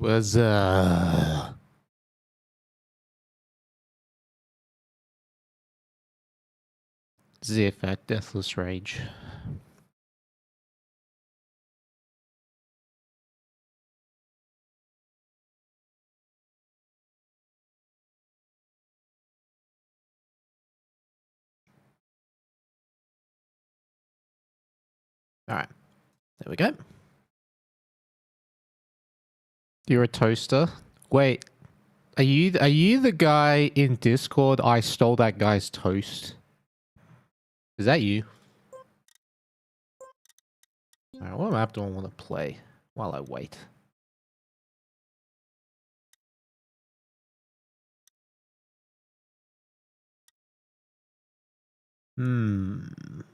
was Ziff at Deathless Rage. Alright. There we go. You're a toaster. Wait. Are you the guy in Discord I stole that guy's toast? Is that you? Alright, what map do I want to play while I wait? Let's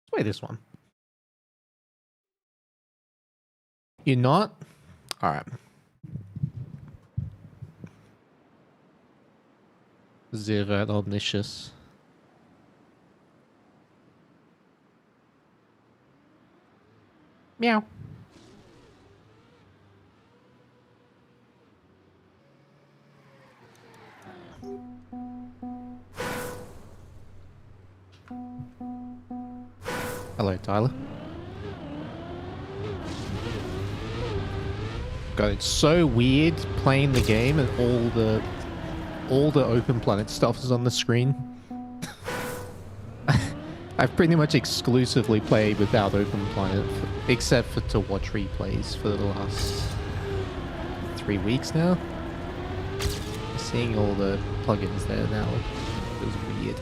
play this one. You're not? Alright. Zivert Omniscious. Meow. Hello, Tyler. God, it's so weird playing the game and all the open planet stuff is on the screen. I've pretty much exclusively played without open planet, except for to watch replays for the last 3 weeks now. Seeing all the plugins there now feels weird.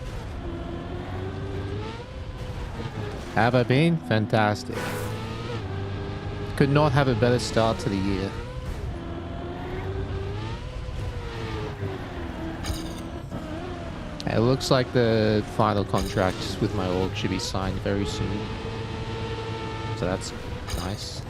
Have I been? Fantastic. Could not have a better start to the year. It looks like the final contract with my org should be signed very soon. So that's nice.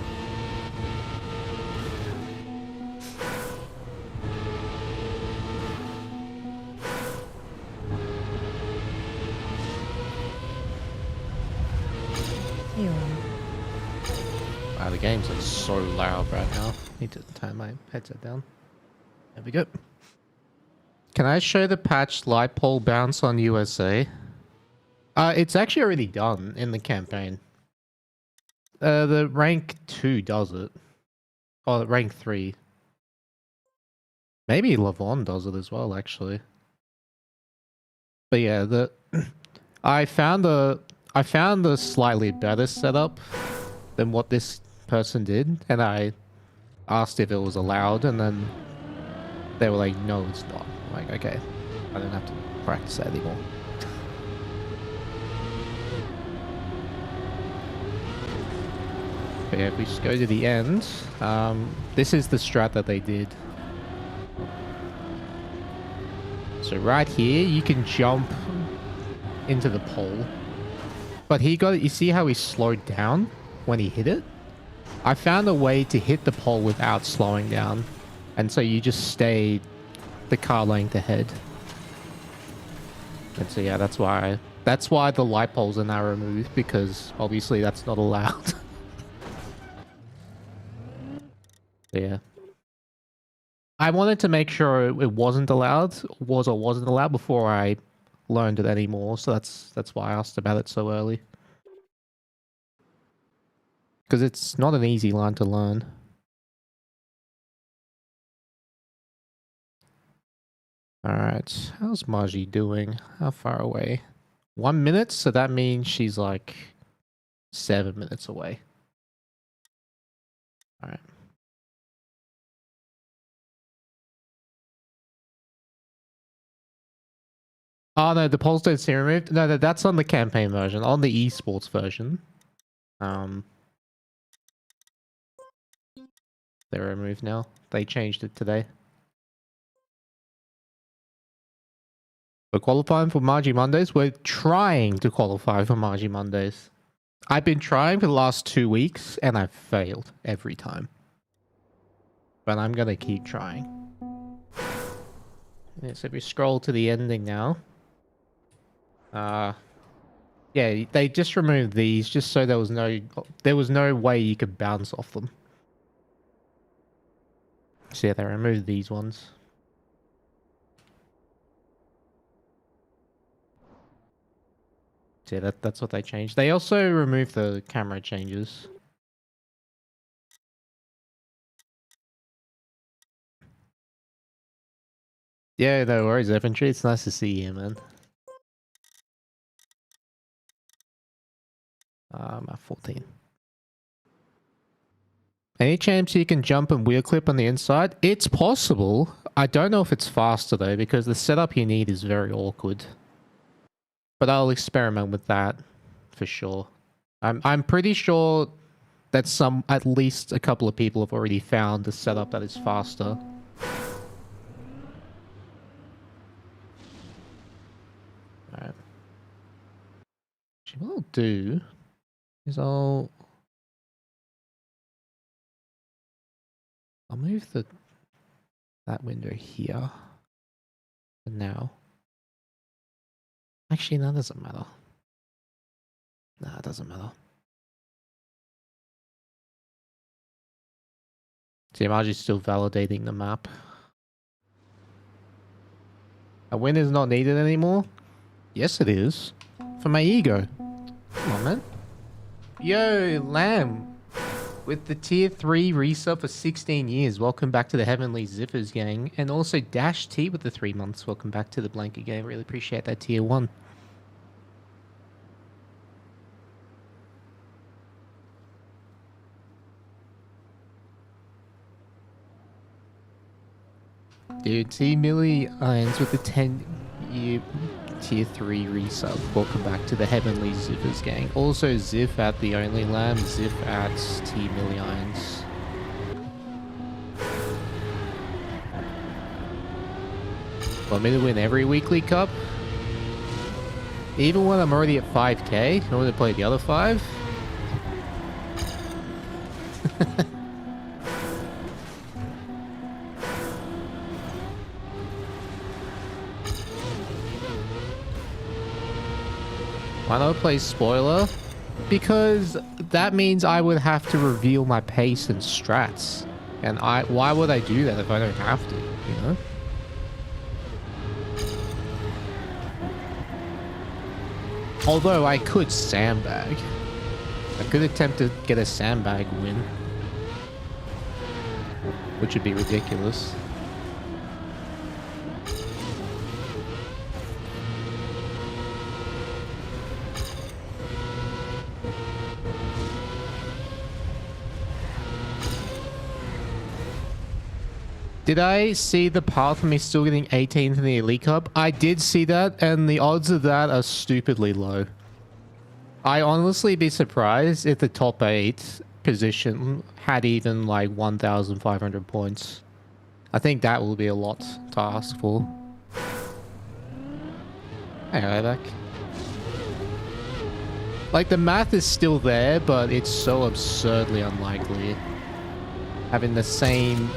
Wow, the game's like so loud right now. Need to turn my headset down. There we go. Can I show the patched light pole bounce on USA? It's actually already done in the campaign. The rank 2 does it. Oh, rank 3. Maybe Lavon does it as well, actually. But yeah, I found a slightly better setup than what this person did, and I asked if it was allowed, and then they were like, no, it's not. I'm like, okay, I don't have to practice that anymore. But yeah, if we just go to the end, this is the strat that they did. So right here, you can jump into the pole. But he got it, you see how he slowed down when he hit it? I found a way to hit the pole without slowing down. And so you just stay the car length ahead. And so yeah, that's why the light poles are now removed, because obviously that's not allowed. Yeah. I wanted to make sure it wasn't allowed, was or wasn't allowed, before I learned it anymore. So that's why I asked about it so early. Because it's not an easy line to learn. Alright, how's Maji doing? How far away? 1 minute, so that means she's like 7 minutes away. Alright. Oh no, the polls don't seem removed. No, that's on the campaign version. On the esports version, they're removed now. They changed it today. We're qualifying for Maji Mondays. We're trying to qualify for Maji Mondays. I've been trying for the last 2 weeks, and I've failed every time. But I'm gonna keep trying. Yeah, so if we scroll to the ending now. Yeah, they just removed these just so there was no way you could bounce off them. So yeah, they removed these ones. So yeah, that's what they changed. They also removed the camera changes. Yeah, no worries, infantry. It's nice to see you, man. I'm at 14. Any chance you can jump and wheel clip on the inside? It's possible. I don't know if it's faster though, because the setup you need is very awkward. But I'll experiment with that for sure. I'm pretty sure that at least a couple of people have already found a setup that is faster. Alright. What I'll do is I'll move that window here for now. Actually, that doesn't matter. Nah, it doesn't matter. See, Maji's still validating the map. A win is not needed anymore? Yes, it is. For my ego. Come on, man. Yo, Lamb. With the tier 3 resub for 16 years. Welcome back to the Heavenly Zippers gang. And also Dash T with the 3 months. Welcome back to the Blanket game. Really appreciate that tier 1. Dude, T Millie Irons with the 10-year tier 3 resub. Welcome back to the Heavenly Zippers gang. Also Ziff at the Only Lamb, Ziff at T Millie Irons. Want me to win every weekly cup? Even when I'm already at 5k, in order to play the other 5? Why not play spoiler? Because that means I would have to reveal my pace and strats. And why would I do that if I don't have to, you know? Although I could sandbag. I could attempt to get a sandbag win. Which would be ridiculous. Did I see the path for me still getting 18th in the Elite Cup? I did see that, and the odds of that are stupidly low. I honestly be surprised if the top 8 position had even like 1,500 points. I think that will be a lot to ask for. Hey, back. Like, the math is still there, but it's so absurdly unlikely. Having the same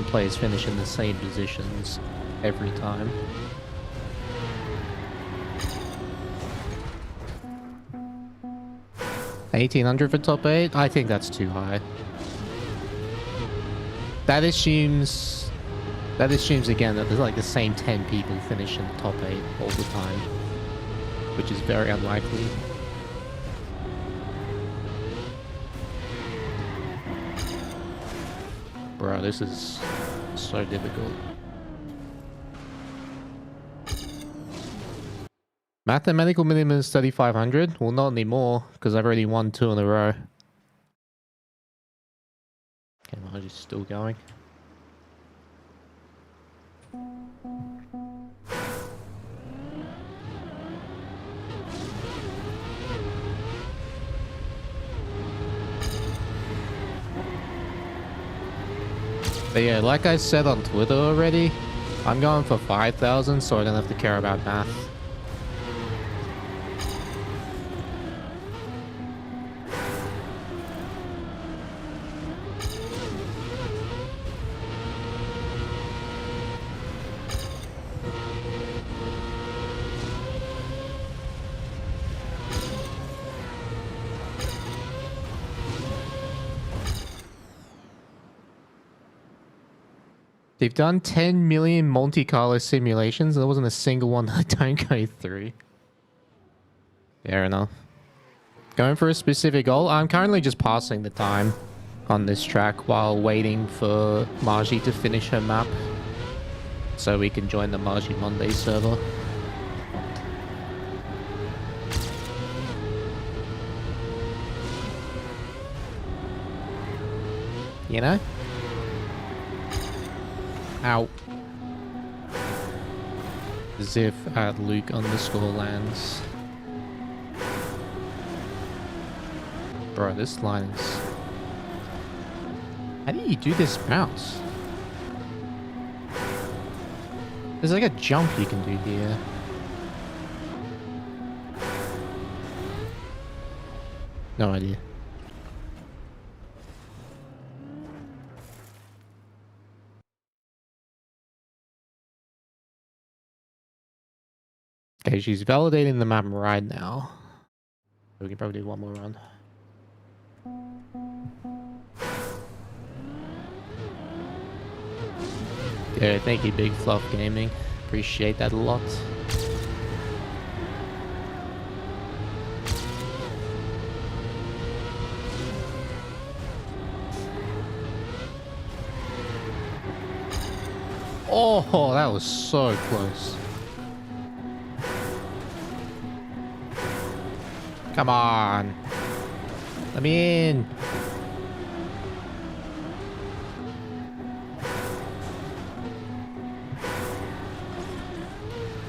players finish in the same positions every time. $1,800 for top 8? I think that's too high. That assumes again that there's like the same 10 people finish in the top 8 all the time, which is very unlikely. Bro, this is so difficult. Mathematical minimum is 3,500. Well, not anymore, because I've already won 2 in a row. Okay, I'm just still going. But yeah, like I said on Twitter already, I'm going for 5,000 so I don't have to care about math. They've done 10 million Monte Carlo simulations. There wasn't a single one that I don't go through. Fair enough. Going for a specific goal. I'm currently just passing the time on this track while waiting for Maji to finish her map so we can join the Maji Monday server. You know? Ow. Ziff at Luke underscore lands. Bro, this line is... How do you do this bounce? There's like a jump you can do here. No idea. Okay, she's validating the map right now. We can probably do one more run. Yeah, thank you, Big Fluff Gaming. Appreciate that a lot. Oh, that was so close. Come on. Let me in.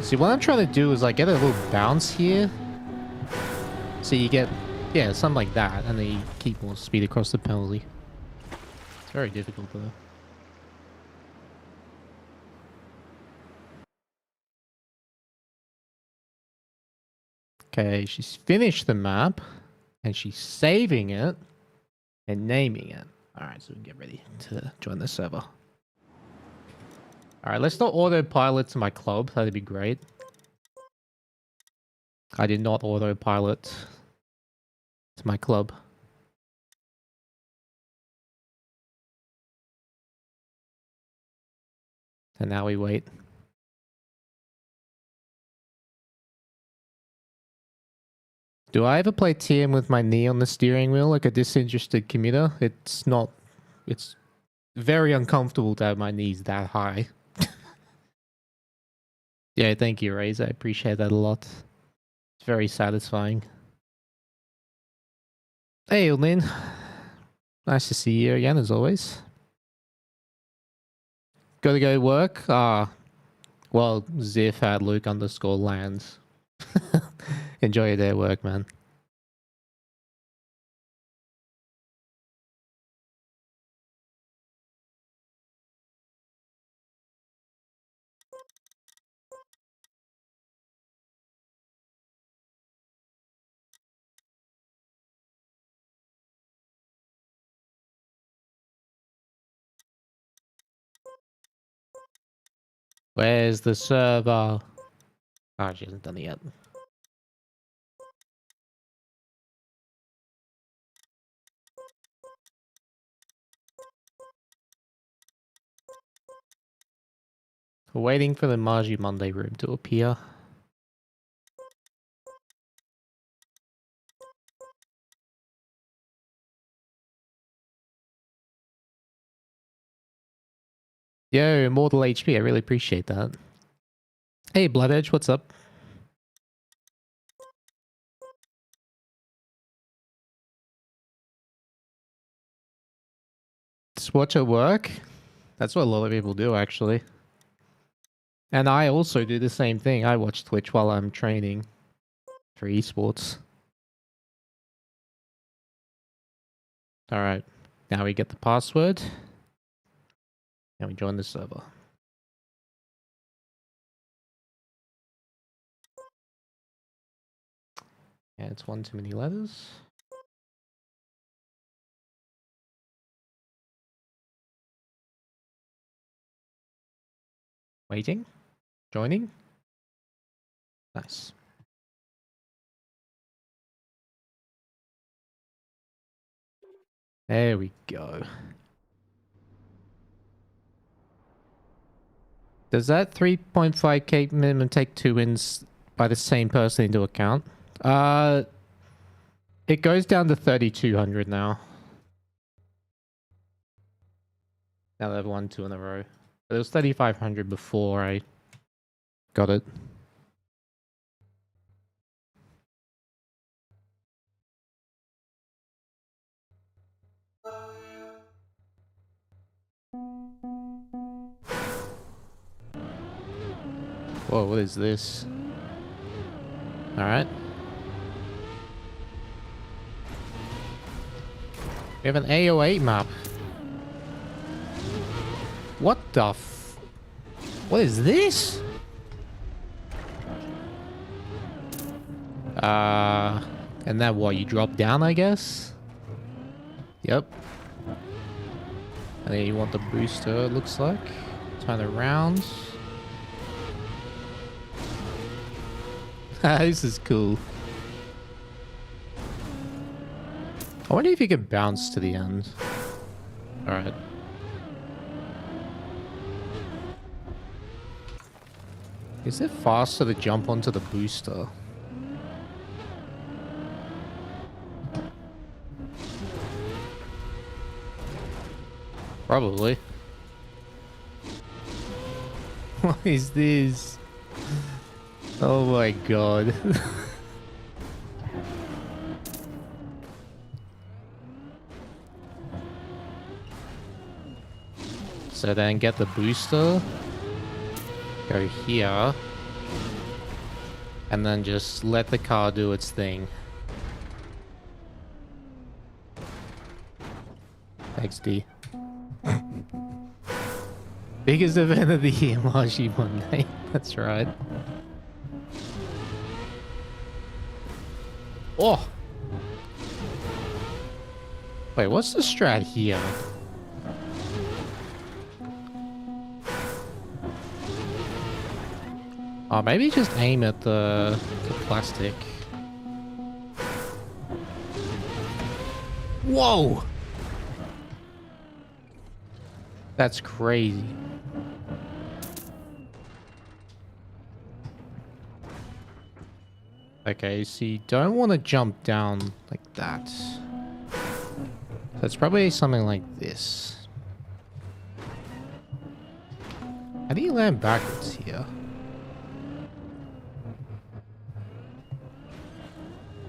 See, what I'm trying to do is like get a little bounce here. So you get, yeah, something like that. And then you keep more speed across the penalty. It's very difficult though. Okay, she's finished the map. And she's saving it. And naming it. Alright, so we can get ready to join the server. Alright, let's not autopilot to my club. That'd be great. I did not autopilot to my club. And now we wait. Do I ever play TM with my knee on the steering wheel like a disinterested commuter? It's not... It's very uncomfortable to have my knees that high. Yeah, thank you, Raze. I appreciate that a lot. It's very satisfying. Hey, Lynn. Nice to see you again, as always. Gotta go work? Well, Ziff at Luke underscore lands. Enjoy your day at work, man. Where's the server? Oh, she hasn't done it yet. We're waiting for the Maji Monday room to appear. Yo, Immortal HP, I really appreciate that. Hey, Blood Edge, what's up? Just watch it work? That's what a lot of people do, actually. And I also do the same thing. I watch Twitch while I'm training for esports. Alright, now we get the password. And we join the server. Yeah, it's one too many letters. Waiting. Joining. Nice. There we go. Does that 3.5k minimum take 2 wins by the same person into account? It goes down to 3,200 now. Now they've won 2 in a row. But it was 3,500 before I got it. Whoa, what is this? Alright. We have an AO8 map. What the what is this? And then what, you drop down, I guess? Yep. And then you want the booster, it looks like. Turn around. This is cool. I wonder if you can bounce to the end. Alright. Is it faster to jump onto the booster? Probably. What is this? Oh my god. So then get the booster. Go here. And then just let the car do its thing. Thanks, D. Biggest event of the year, Maji Monday. That's right. Oh! Wait, what's the strat here? Oh, maybe just aim at the plastic. Whoa! That's crazy. Okay, so you don't want to jump down like that. So it's probably something like this. How do you land backwards here?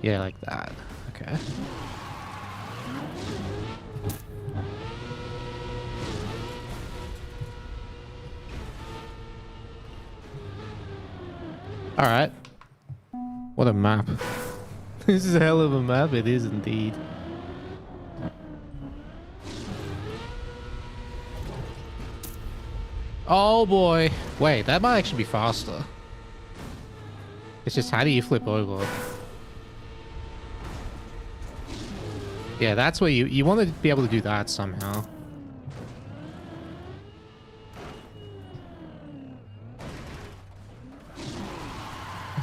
Yeah, like that. Okay. Alright. What a map. This is a hell of a map, it is indeed. Oh boy. Wait, that might actually be faster. It's just how do you flip over? Yeah, that's where you want to be able to do that somehow.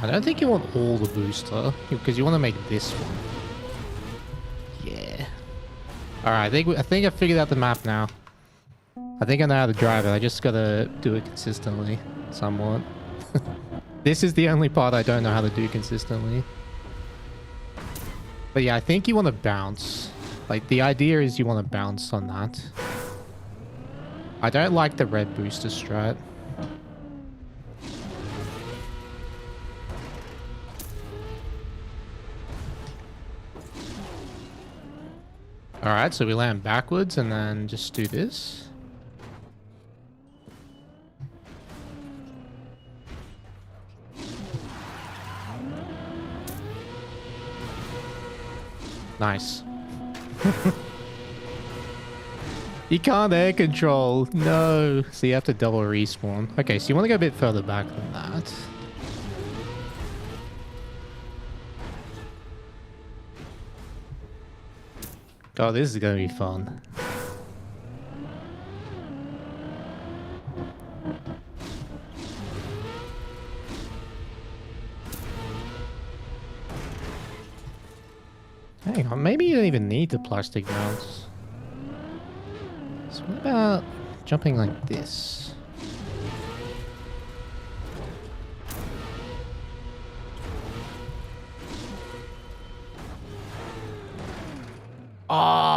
I don't think you want all the booster, because you want to make this one. Yeah. Alright, I think I figured out the map now. I think I know how to drive it, I just gotta do it consistently, somewhat. This is the only part I don't know how to do consistently. But yeah, I think you want to bounce. Like, the idea is you want to bounce on that. I don't like the red booster strat. Alright, so we land backwards and then just do this. Nice. You can't air control. No. So you have to double respawn. Okay, so you want to go a bit further back than that. God, this is going to be fun. Hang on, maybe you don't even need the plastic mounts. So what about jumping like this?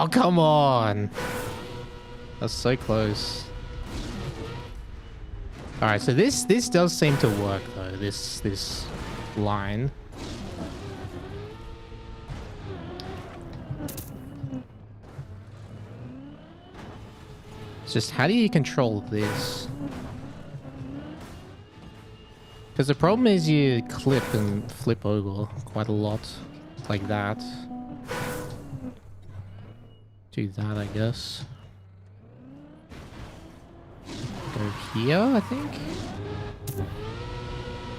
Oh, come on. That's so close. Alright, so this does seem to work though, this line. It's just, how do you control this? Because the problem is you clip and flip over quite a lot. Like that. Do that, I guess. Go here, I think.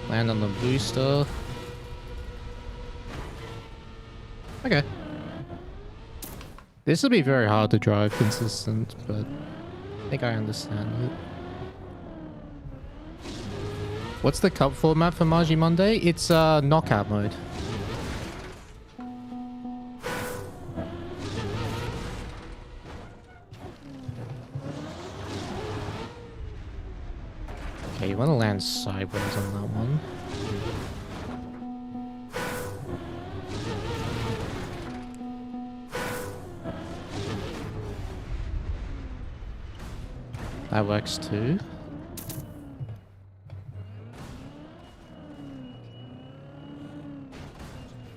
Land on the booster. Okay. This will be very hard to drive consistent, but I think I understand it. What's the cup format for Maji Monday? It's knockout mode. Okay, you want to land sideways on that one. That works too.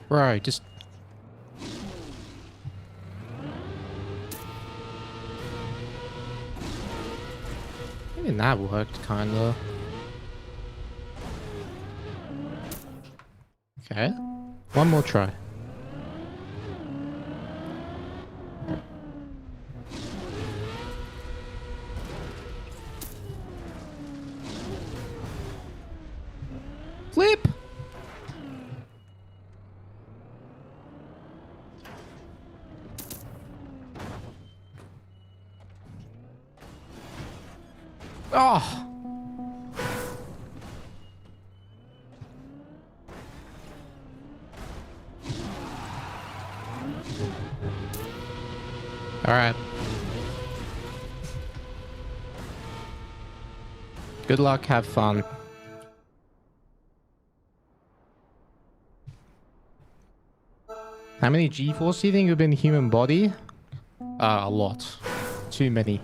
Right, just... Even that worked, kinda. Okay. One more try. Flip! Oh! Alright. Good luck, have fun. How many G-force do you think have been human body? A lot. Too many.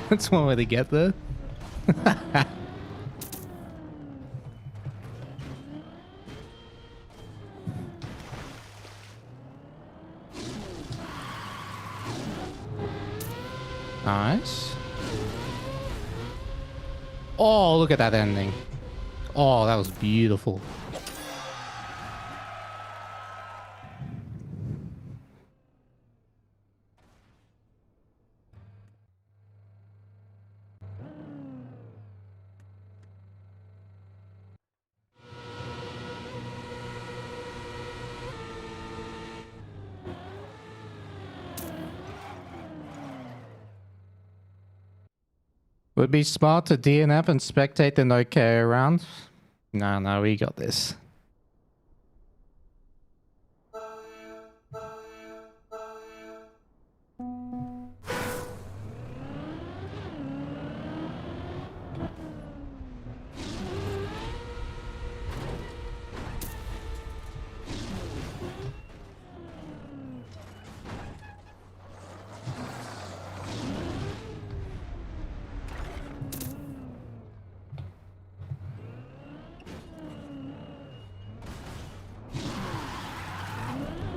That's one way to get there. Nice. Oh, look at that ending. Oh, that was beautiful. Would be smart to DNF and spectate the no KO round. No, we got this.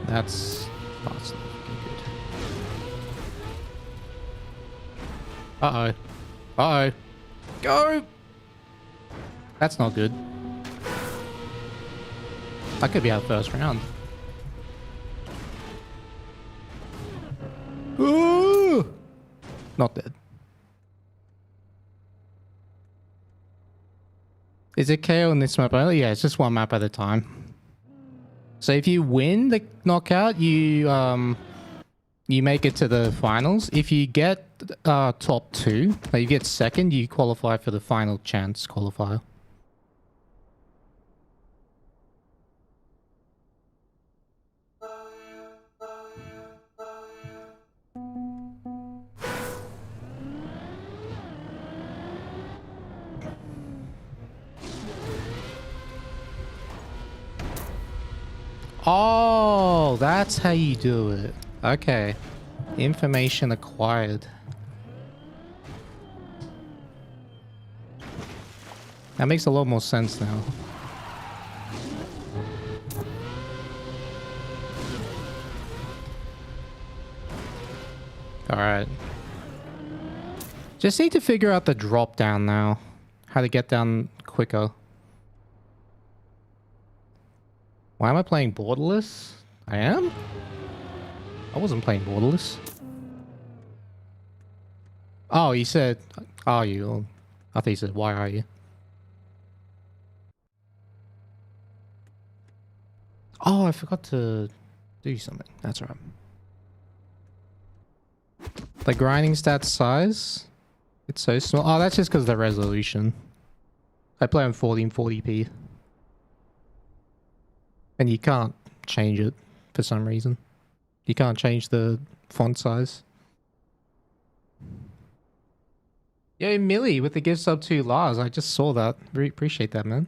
That's not looking good. Uh-oh. Uh-oh. Go! That's not good. That could be our first round. Ooh! Not dead. Is it KO in this map only? Yeah, it's just one map at a time. So if you win the knockout, you make it to the finals. If you get top 2, like you get second, you qualify for the final chance qualifier. Oh, that's how you do it. Okay. Information acquired. That makes a lot more sense now. Alright. Just need to figure out the drop down now. How to get down quicker. Why am I playing borderless? I am? I wasn't playing borderless. Oh, you said, are you? I thought you said, why are you? Oh, I forgot to do something. That's right. The grinding stat size? It's so small. Oh, that's just because of the resolution. I play on 1440p. And you can't change it for some reason. You can't change the font size. Yo, Millie with the gift sub to Lars. I just saw that. Really appreciate that, man.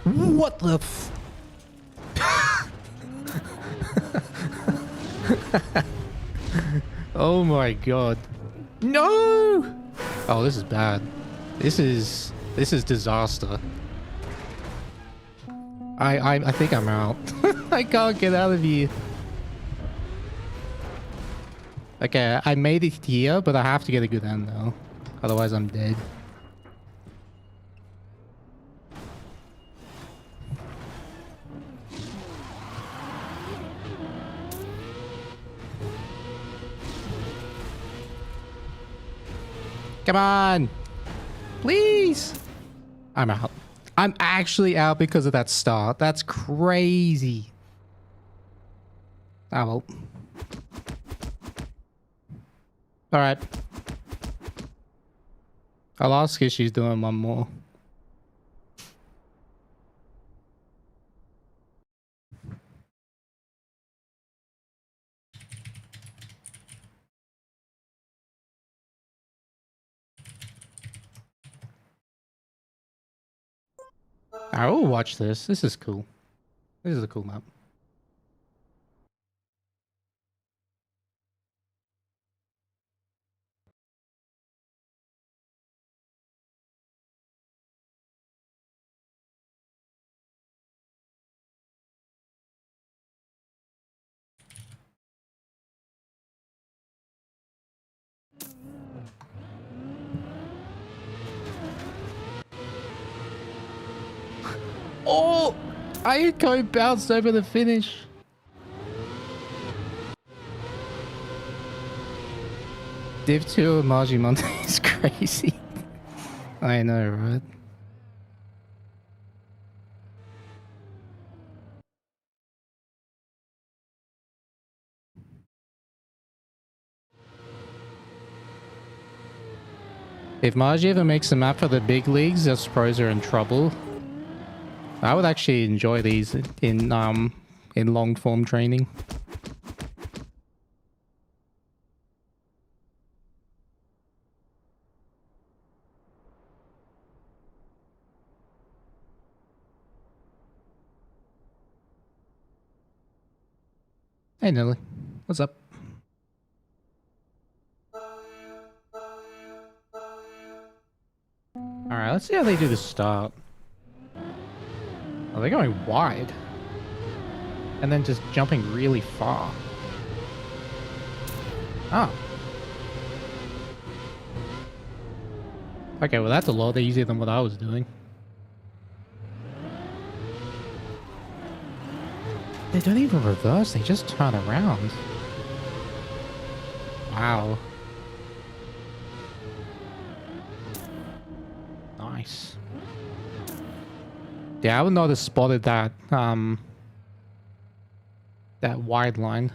What the f... Oh my god. No! Oh, this is bad. This is disaster. I think I'm out. I can't get out of here. Okay, I made it here, but I have to get a good end now. Otherwise I'm dead. Come on! Please! I'm out. I'm actually out because of that start. That's crazy. Ah, well. Alright. I'll ask if she's doing one more. I will watch this. This is cool. This is a cool map. Oh! I bounced over the finish. Div 2 of Maji Monday is crazy. I know, right? If Maji ever makes a map for the big leagues, us pros are in trouble. I would actually enjoy these in long form training. Hey Nelly, what's up? Alright, let's see how they do the start. Oh, they're going wide. And then just jumping really far. Oh. Okay, well that's a lot easier than what I was doing. They don't even reverse, they just turn around. Wow. Nice. Yeah, I would not have spotted that, that wide line.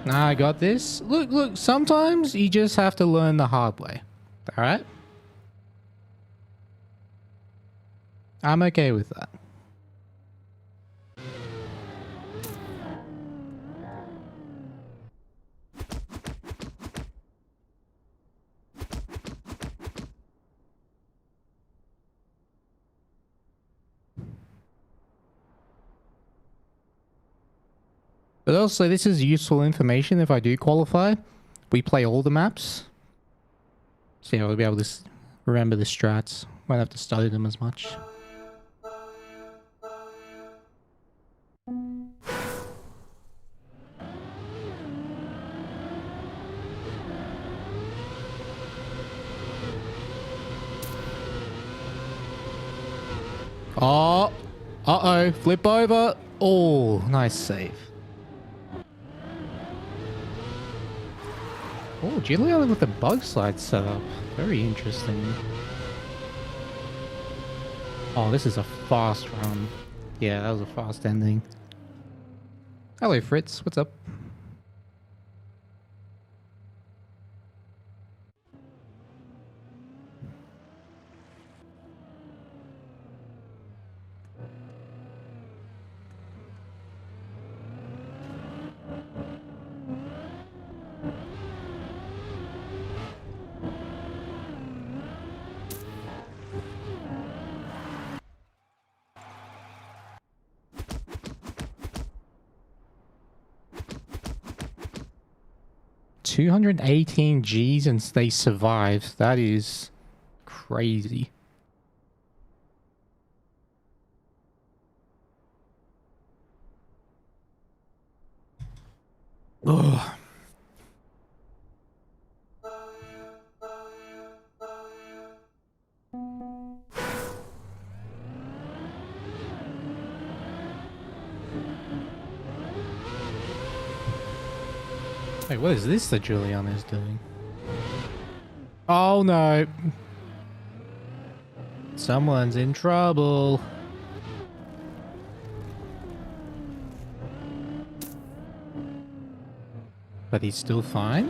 Nah, I got this. Look, sometimes you just have to learn the hard way. Alright? I'm okay with that. But also, this is useful information if I do qualify. We play all the maps. So yeah, we'll be able to remember the strats. Won't have to study them as much. Oh, uh-oh, flip over. Oh, nice save. Oh, Juliana with the bug slide setup. Very interesting. Oh, this is a fast run. Yeah, that was a fast ending. Hello, Fritz. What's up? $218 Gs and they survived. That is crazy. Ugh. Wait, what is this that Juliana is doing? Oh no. Someone's in trouble. But he's still fine?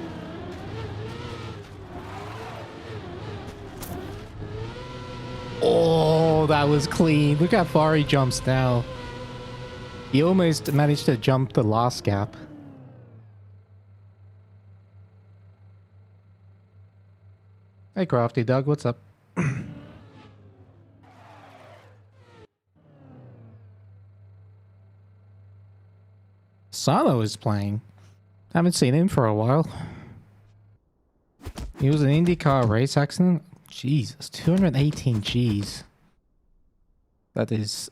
Oh, that was clean. Look how far he jumps now. He almost managed to jump the last gap. Hey, Crafty Doug, what's up? Sano is playing. Haven't seen him for a while. He was an IndyCar race accident. Jesus, 218 Gs. That is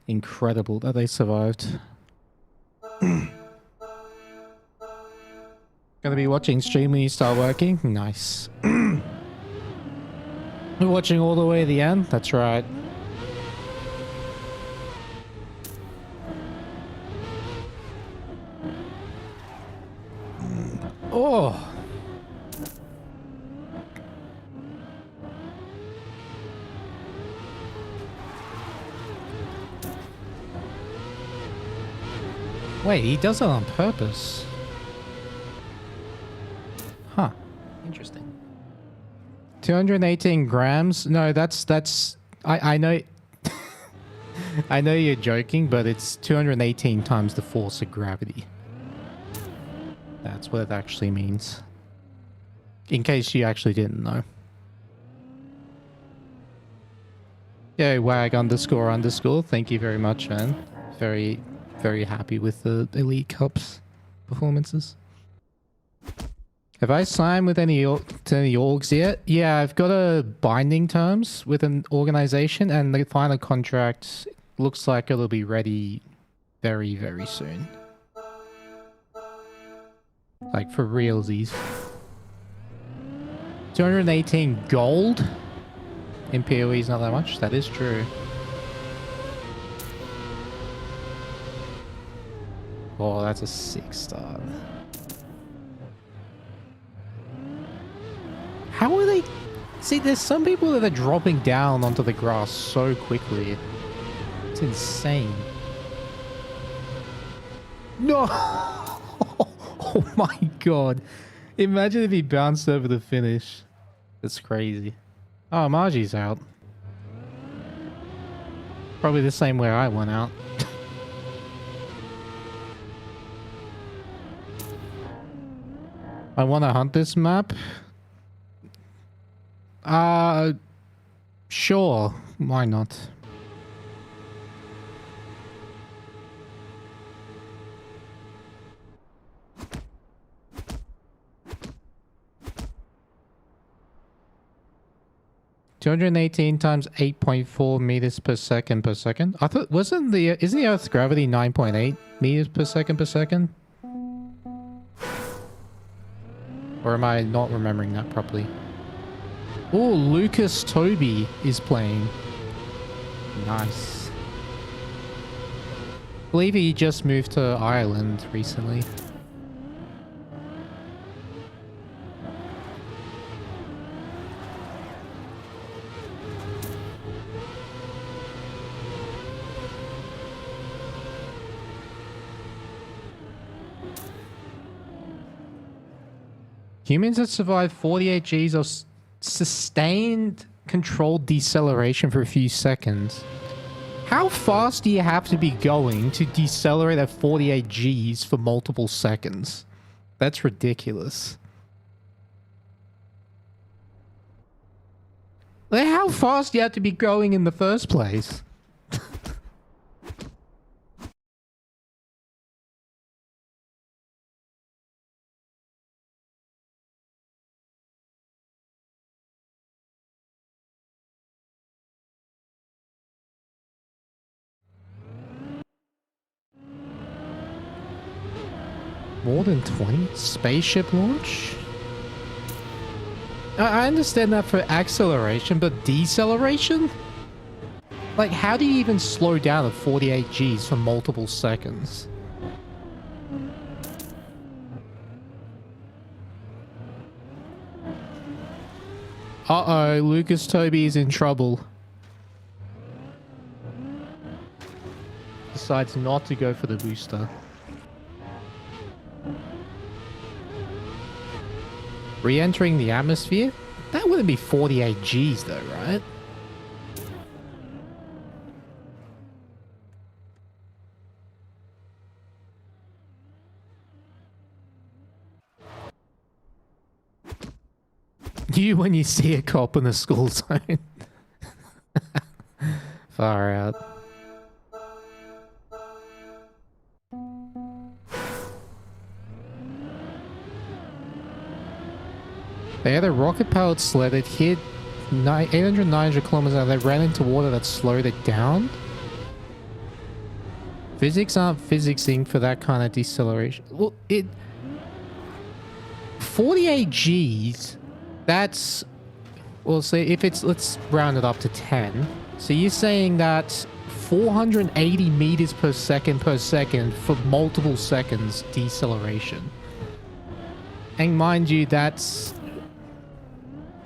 incredible that they survived. Gonna be watching stream when you start working? Nice. We're watching all the way to the end? That's right. Oh! Wait, he does it on purpose. Huh. Interesting. 218 grams? No, that's... I know... I know you're joking, but it's 218 times the force of gravity. That's what it actually means. In case you actually didn't know. Yeah, wag __. Thank you very much, man. Very, very happy with the Elite Cup's performances. Have I signed with any orgs yet? Yeah, I've got a binding terms with an organization, and the final contract looks like it'll be ready very, very soon. Like, for realsies. 218 gold? In PoE is not that much. That is true. Oh, that's a 6-star. How are they... See, there's some people that are dropping down onto the grass so quickly. It's insane. No! Oh my god. Imagine if he bounced over the finish. That's crazy. Oh, Maji's out. Probably the same way I went out. I want to hunt this map. Sure. Why not? 218 times 8.4 meters per second per second. I thought, isn't the Earth's gravity 9.8 meters per second per second? Or am I not remembering that properly? Oh, Lucas Toby is playing. Nice. I believe he just moved to Ireland recently. Humans that survive 48 Gs of sustained controlled deceleration for a few seconds. How fast do you have to be going to decelerate at 48 Gs for multiple seconds? That's ridiculous. Like, how fast do you have to be going in the first place? More than 20? Spaceship launch? I understand that for acceleration, but deceleration? Like, how do you even slow down at 48 Gs for multiple seconds? Uh-oh, Lucas Toby is in trouble. Decides not to go for the booster. Re-entering the atmosphere? That wouldn't be 48 Gs though, right? You when you see a cop in the school zone. Far out. They had a rocket-powered sled that hit 800 kilometers an hour. They ran into water that slowed it down. Physics aren't physicsing for that kind of deceleration. Well, 48 Gs, that's... Well, say if it's... Let's round it up to 10. So you're saying that 480 meters per second for multiple seconds deceleration. And mind you, that's...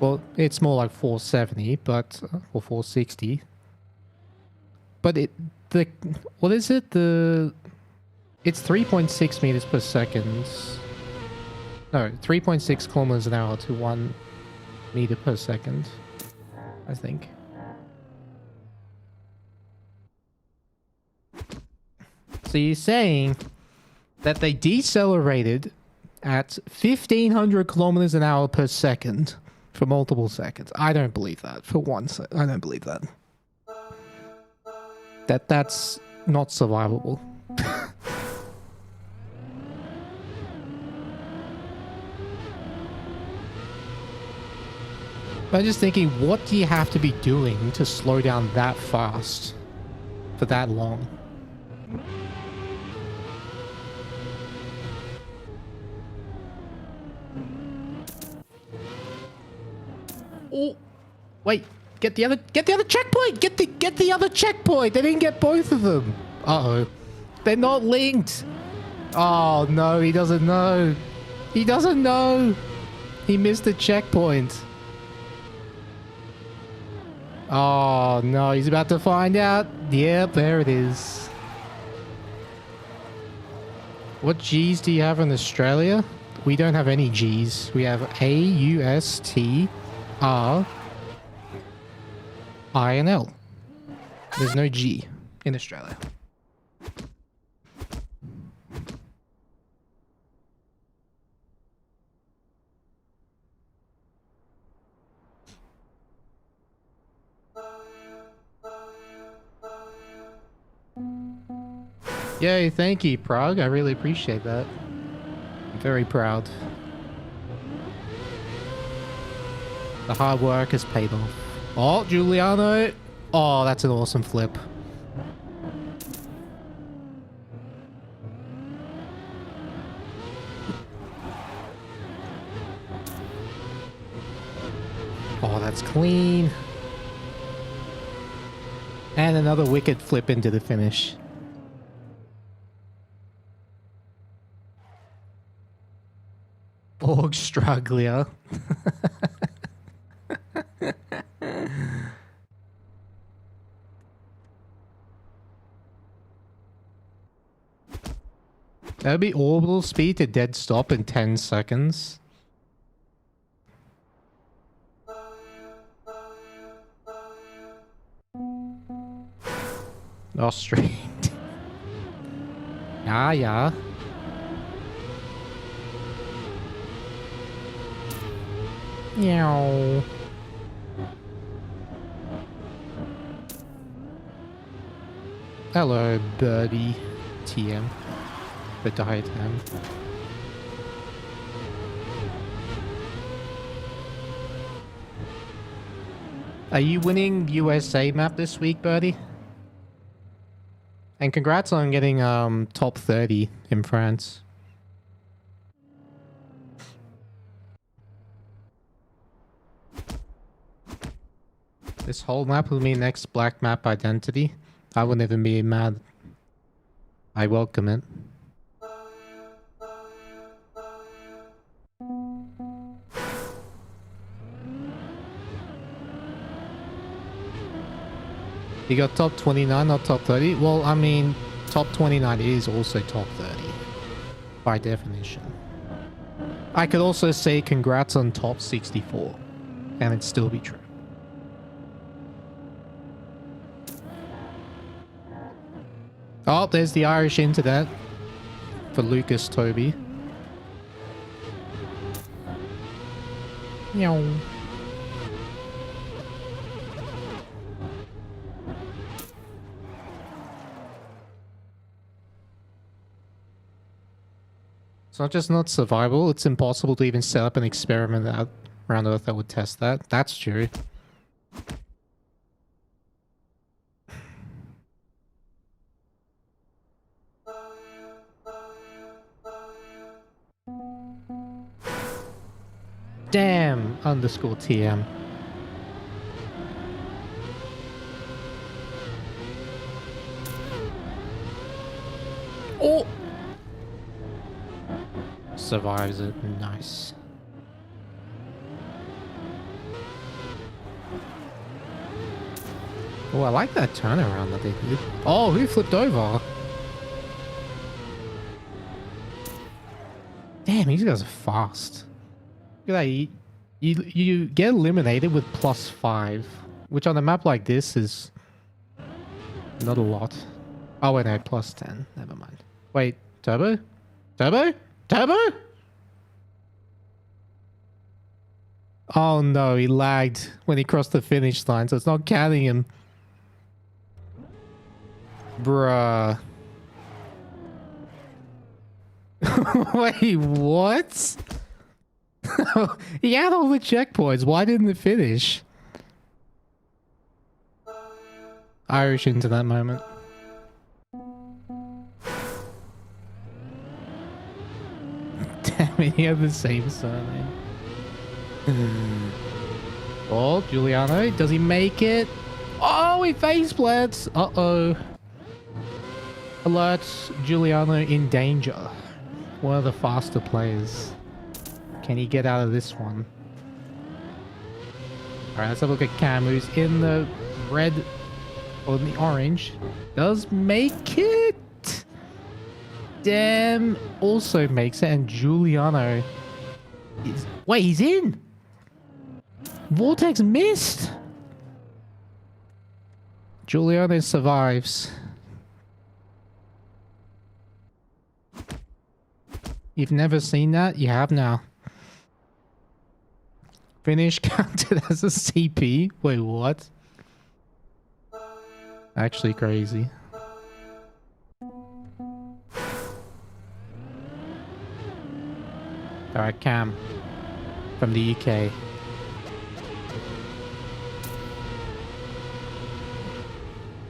Well, it's more like 470, but... Or 460. But what is it? It's 3.6 meters per second. No, 3.6 kilometers an hour to 1 meter per second, I think. So you're saying that they decelerated at 1,500 kilometers an hour per second for multiple seconds. I don't believe that. For one second, I don't believe that. That's not survivable. I'm just thinking, what do you have to be doing to slow down that fast for that long? Oh, wait. Get the other checkpoint. Get the other checkpoint. They didn't get both of them. Uh-oh. They're not linked. Oh, no, he doesn't know. He doesn't know. He missed the checkpoint. Oh, no, he's about to find out. Yep, there it is. What G's do you have in Australia? We don't have any G's. We have A, U, S, T, R, I, and L. There's no G in Australia. Yay, thank you, Prague. I really appreciate that. I'm very proud. The hard work has paid off. Oh, Giuliano. Oh, that's an awesome flip. Oh, that's clean. And another wicked flip into the finish. Borg Straglia. That would be orbital speed to dead stop in 10 seconds. Oh, straight. Yeah. Meow. Hello, birdie. TM. The diatom. Are you winning USA map this week, birdie? And congrats on getting top 30 in France. This whole map will be next black map identity. I wouldn't even be mad. I welcome it. You got top 29, not top 30? Well, I mean, top 29 is also top 30. By definition. I could also say congrats on top 64. And it'd still be true. Oh, there's the Irish internet. For Lucas Toby. Meow. It's not just not survivable, it's impossible to even set up an experiment out around Earth that would test that. That's true. Damn! Underscore TM. Oh! Survives it. Nice. Oh, I like that turnaround that they did. Oh, who flipped over? Damn, these guys are fast. Look at that. You get eliminated with +5, which on a map like this is not a lot. Oh, wait, no, +10. Never mind. Wait, turbo? Turbo? Turbo? Oh no, he lagged when he crossed the finish line, so it's not counting him. Bruh. Wait, what? He had all the checkpoints. Why didn't it finish? Irish into that moment. Damn it, he had the same surname. Oh, Giuliano, does he make it? Oh, he faceplants. Uh-oh. Alert, Giuliano in danger. One of the faster players. Can he get out of this one? Alright, let's have a look at Cam, who's in the red or the orange. Does make it! Damn, also makes it, and Giuliano is... Wait, he's in! Vortex missed! Giuliano survives. You've never seen that? You have now. Finish counted as a CP? Wait, what? Actually crazy. Alright, Cam. From the UK.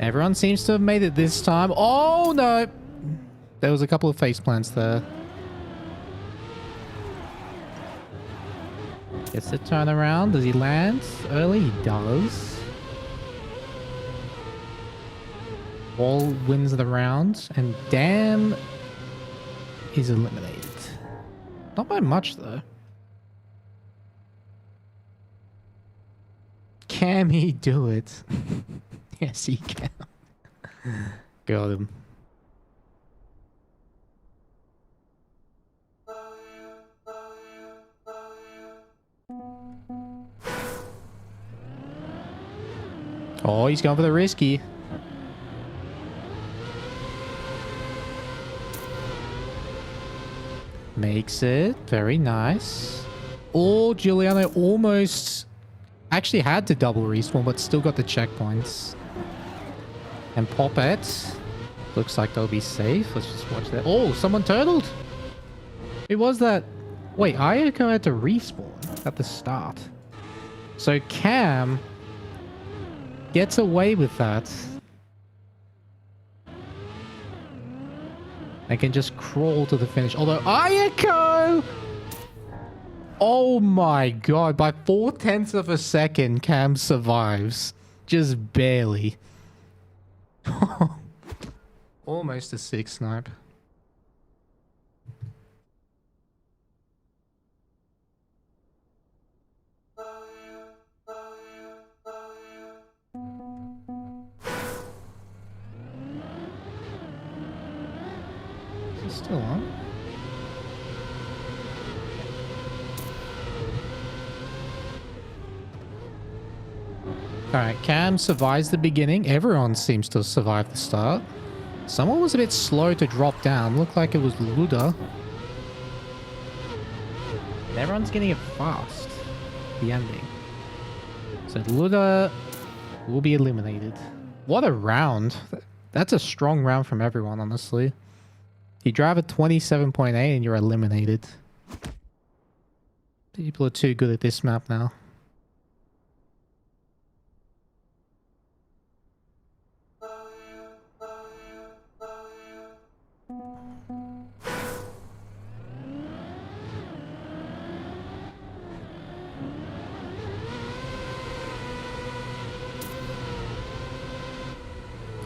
Everyone seems to have made it this time. Oh, no. There was a couple of face plants there. Gets the turnaround. Does he land early? He does. Wall wins the round. And Damn is eliminated. Not by much, though. Can he do it? Yes, he can. Got him. Oh, he's going for the risky. Makes it. Very nice. Oh, Giuliano almost actually had to double respawn, but still got the checkpoints. And Poppet. Looks like they'll be safe. Let's just watch that. Oh, someone turtled. Who was that? Wait, Ayako had to respawn at the start. So Cam gets away with that. I can just crawl to the finish. Although Ayako! Oh my god. By 0.4 of a second, Cam survives. Just barely. Almost a 6 snipe. Is it still on? Alright, Cam survives the beginning. Everyone seems to survive the start. Someone was a bit slow to drop down. Looked like it was Luda. And everyone's getting it fast. The ending. So Luda will be eliminated. What a round. That's a strong round from everyone, honestly. You drive a 27.8 and you're eliminated. People are too good at this map now.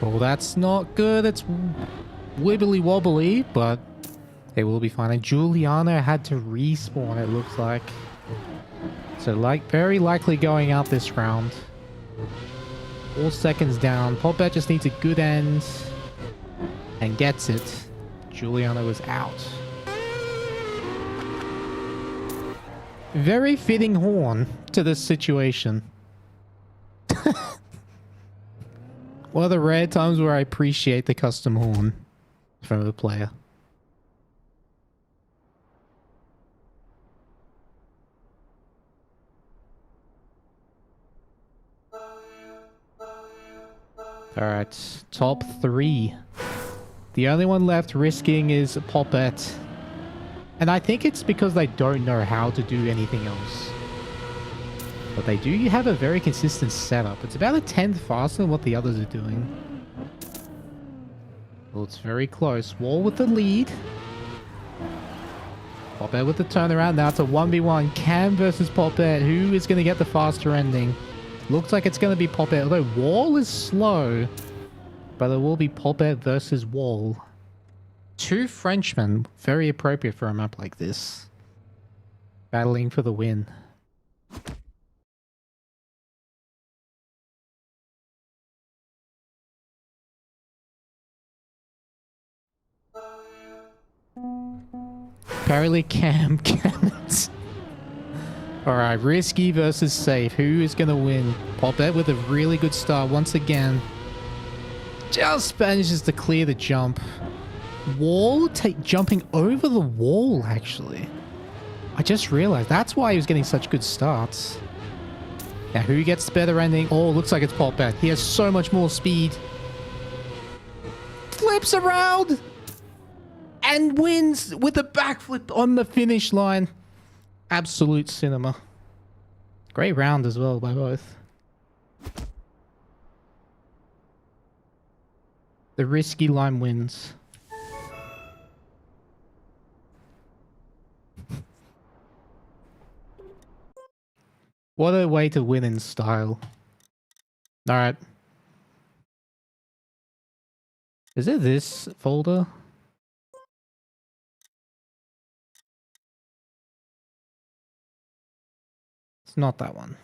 Oh, that's not good. It's wibbly wobbly, but they will be fine. And Giuliano had to respawn, it looks like. So, very likely going out this round. All seconds down. Popbet just needs a good end and gets it. Giuliano is out. Very fitting horn to this situation. One of the rare times where I appreciate the custom horn from a player. Alright, top 3. The only one left risking is Poppet. And I think it's because they don't know how to do anything else. But they do have a very consistent setup. It's about a 10th faster than what the others are doing. Well, it's very close. Wall with the lead. Poppet with the turnaround. Now it's a 1v1. Cam versus Poppet. Who is going to get the faster ending? Looks like it's going to be Poppet. Although Wall is slow. But it will be Poppet versus Wall. 2 Frenchmen. Very appropriate for a map like this. Battling for the win. Apparently Cam can't. Alright, risky versus safe. Who is going to win? Poppet with a really good start once again. Just manages to clear the jump. Wall jumping over the wall, actually. I just realized that's why he was getting such good starts. Now, who gets the better ending? Oh, looks like it's Poppet. He has so much more speed. Flips around! And wins with a backflip on the finish line. Absolute cinema. Great round as well by both. The risky line wins. What a way to win in style. Alright. Is it this folder? It's not that one.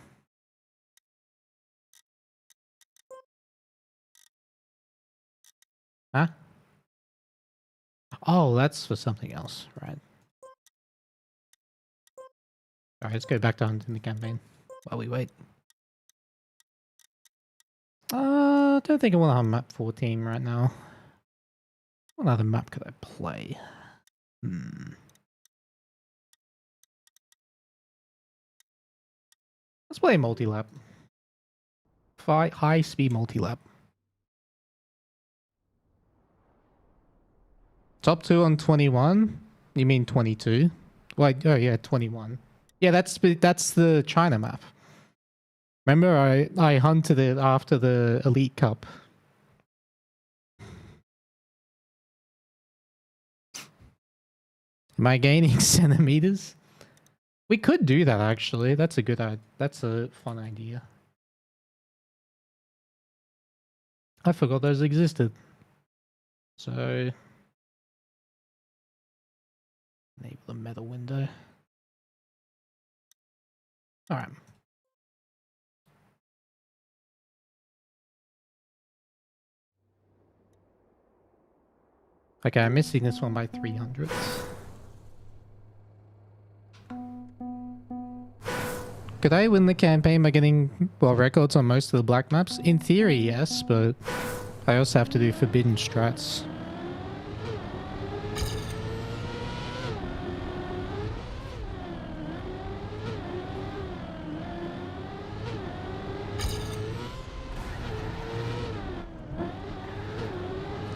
Huh? Oh, that's for something else, right? Alright, let's go back to hunting the campaign while we wait. I don't think I want to hunt map 14 right now. What other map could I play? Let's play multi-lap. High speed multi-lap. Top 2 on 21? You mean 22? Wait, oh yeah, 21. Yeah, that's the China map. Remember, I hunted it after the Elite Cup. Am I gaining centimeters? We could do that actually. That's a fun idea. I forgot those existed. So enable the meta window. Alright. Okay, I'm missing this one by 300. Could I win the campaign by getting, well, records on most of the black maps? In theory, yes, but I also have to do forbidden strats.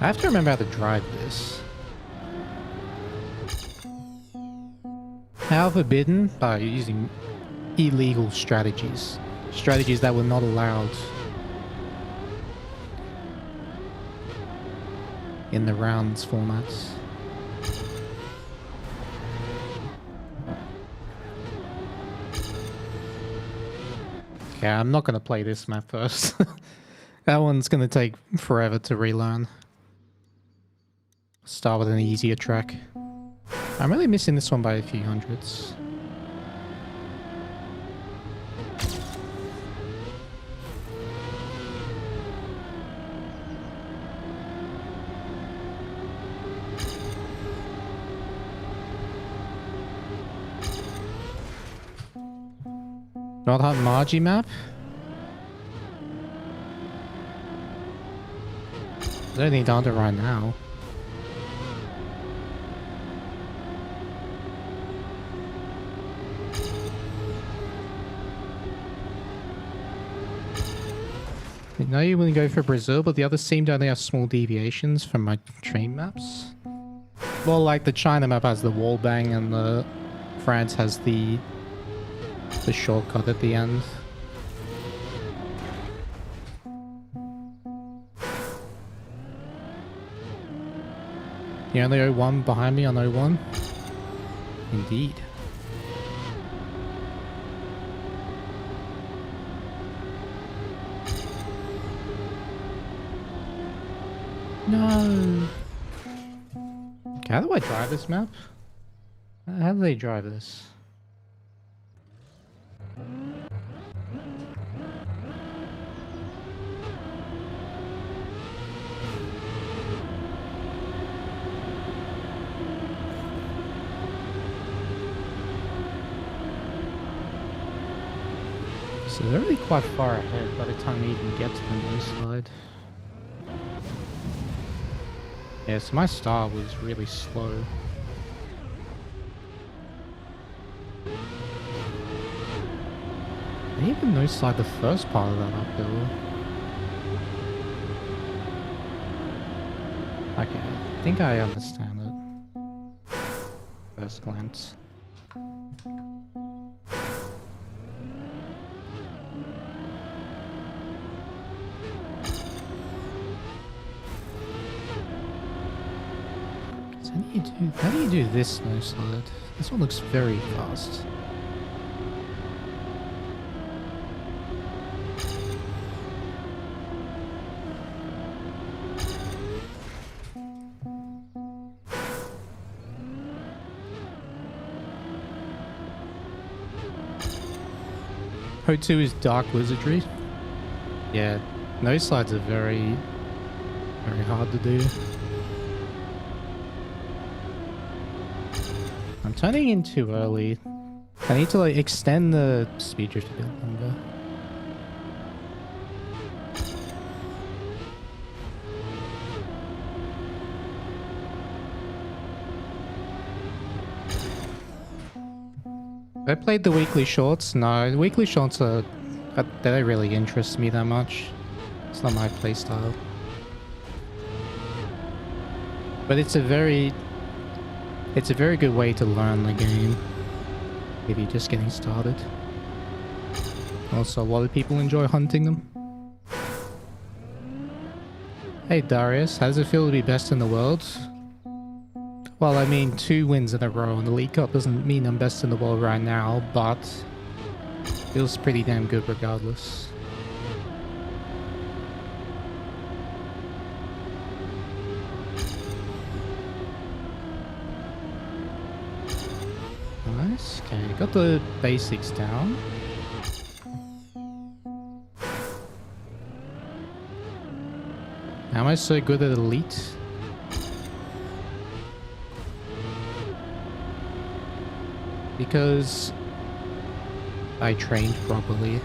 I have to remember how to drive this. How forbidden? By using illegal strategies. Strategies that were not allowed in the rounds formats. Okay, I'm not going to play this map first. That one's going to take forever to relearn. Start with an easier track. I'm really missing this one by a few hundreds. Not hunt Maji map? I don't need to hunt it right now. I know you wouldn't go for Brazil, but the others seem to only have small deviations from my train maps. Well, like the China map has the wall bang and the France has the shortcut at the end. You only O1 behind me on O1? Indeed. No. Okay, how do I drive this map? How do they drive this? So they're really quite far ahead by the time we even get to the new slide. Yeah, so my start was really slow. I even no slide the first part of that uphill. Okay, I think I understand it. First glance. How do you do this no slide? This one looks very fast. Ho2 is dark wizardry. Yeah, no slides are very hard to do. I'm turning in too early. I need to like extend the speed drift a bit longer. I played the weekly shorts. No, the weekly shorts are they don't really interest me that much. It's not my playstyle. But it's a very good way to learn the game if you're just getting started. Also, a lot of people enjoy hunting them. Hey Darius, how does it feel to be best in the world? Well, I mean, 2 wins in a row in the Elite Cup doesn't mean I'm best in the world right now, but feels pretty damn good regardless. Nice. Okay, got the basics down. How am I so good at Elite? Because I trained properly.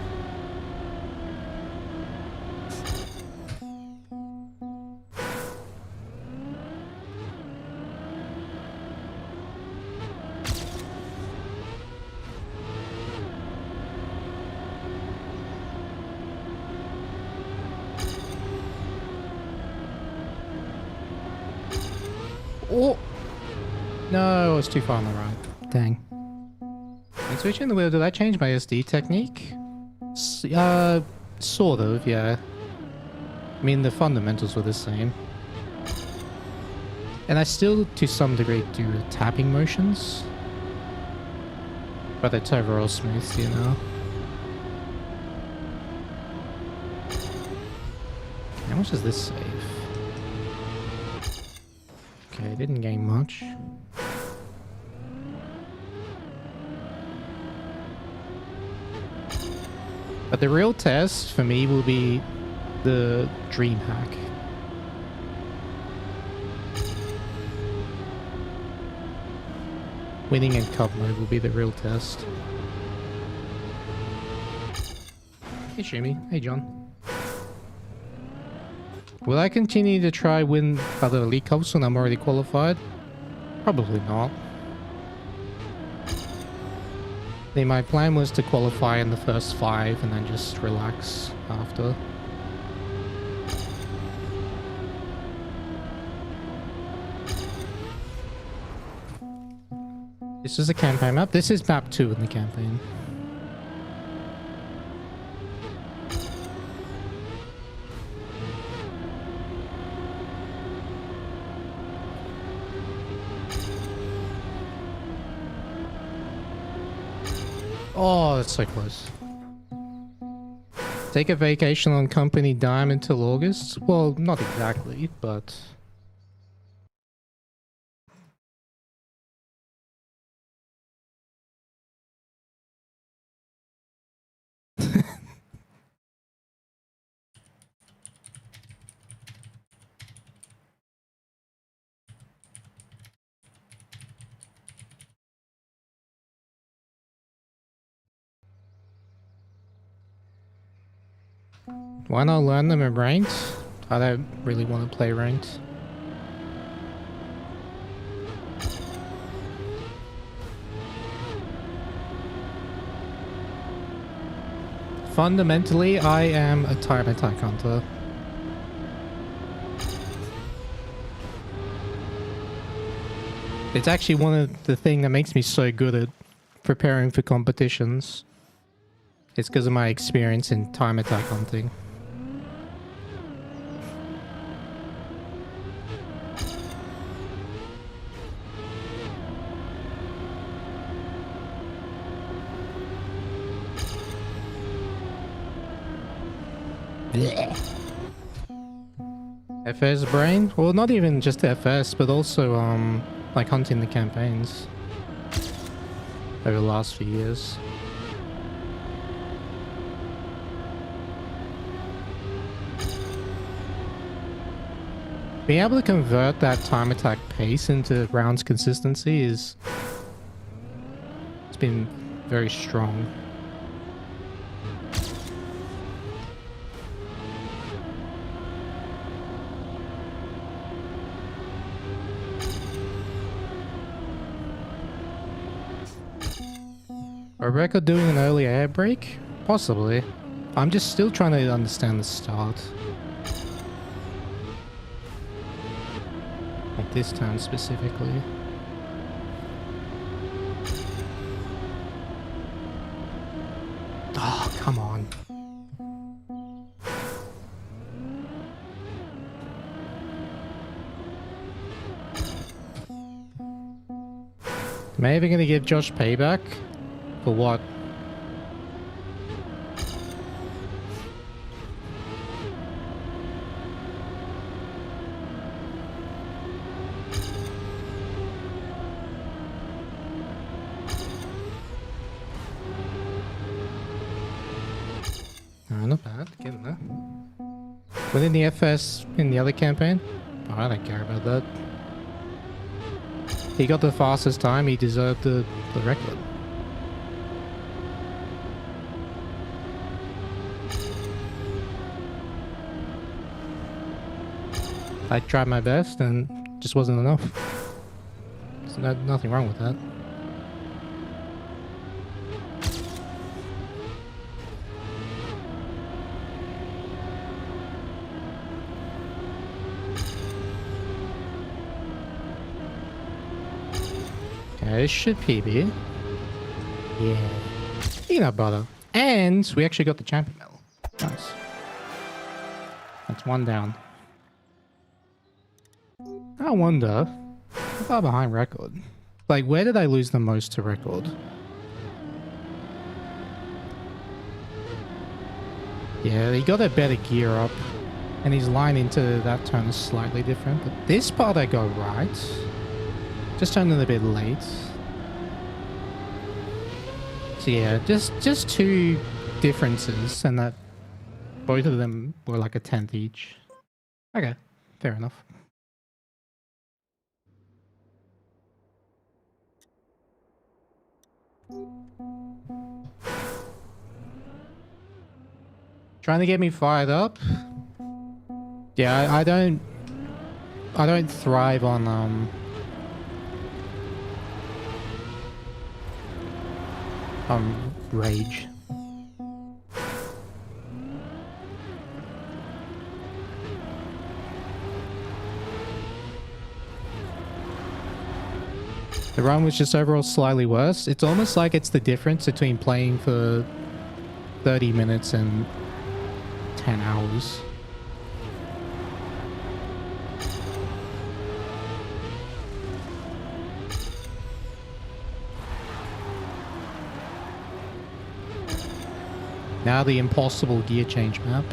Oh! No, I was too far on the right. Dang. When switching the wheel, did I change my SD technique? Sort of, yeah. I mean, the fundamentals were the same. And I still, to some degree, do tapping motions. But it's overall smooth, you know. How much does this save? Okay, didn't gain much. But the real test for me will be the dream hack. Winning in cup mode will be the real test. Hey Shimi, hey John. Will I continue to try win other Elite Cups when I'm already qualified? Probably not. I mean, my plan was to qualify in the first 5 and then just relax after. This is a campaign map. This is map 2 in the campaign. Oh, that's so close. Take a vacation on company dime until August? Well, not exactly, but... Why not learn them in ranked? I don't really want to play ranked. Fundamentally, I am a time attack hunter. It's actually one of the things that makes me so good at preparing for competitions. It's because of my experience in time attack hunting. FS brain? Well, not even just FS, but also like hunting the campaigns over the last few years. Being able to convert that time attack pace into rounds consistency it's been very strong. A record doing an early air break? Possibly. I'm just still trying to understand the start. Like this turn specifically. Oh, come on. Am I ever gonna give Josh payback? For what? Oh, not bad. Getting there. Within the FS in the other campaign? Oh, I don't care about that. He got the fastest time, he deserved the record. I tried my best and just wasn't enough. There's nothing wrong with that. Okay, this should PB. Yeah. Peanut butter. And we actually got the champion medal. Nice. That's one down. I wonder, how far behind record? Like, where did I lose the most to record? Yeah, he got a better gear up, and his line into that turn is slightly different, but this part I got right. Just turned in a bit late. So yeah, just two differences, and that both of them were like a 10th each. Okay, fair enough. Trying to get me fired up. Yeah, I don't thrive on rage. The run was just overall slightly worse. It's almost like it's the difference between playing for 30 minutes and 10 hours. Now the impossible gear change map.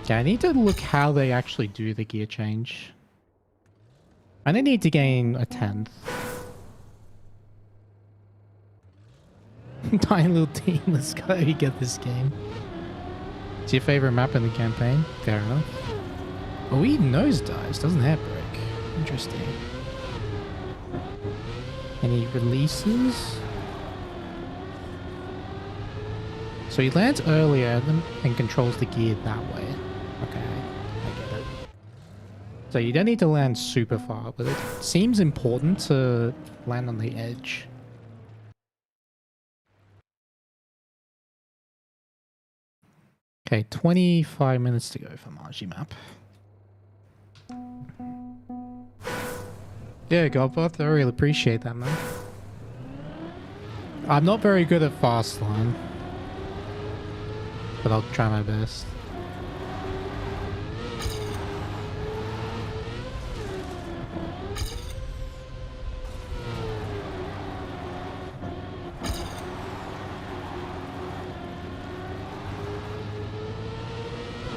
Okay, I need to look how they actually do the gear change. I don't need to gain a 10th. Tiny little team, let's go. You get this game. It's your favorite map in the campaign? Fair enough. Oh, he nosedives, doesn't air break. Interesting. Any releases? So he lands earlier and controls the gear that way. Okay, I get it. So you don't need to land super far, but it seems important to land on the edge. Okay, 25 minutes to go for Maji map. Yeah, Godbuff, I really appreciate that, man. I'm not very good at fast line, but I'll try my best.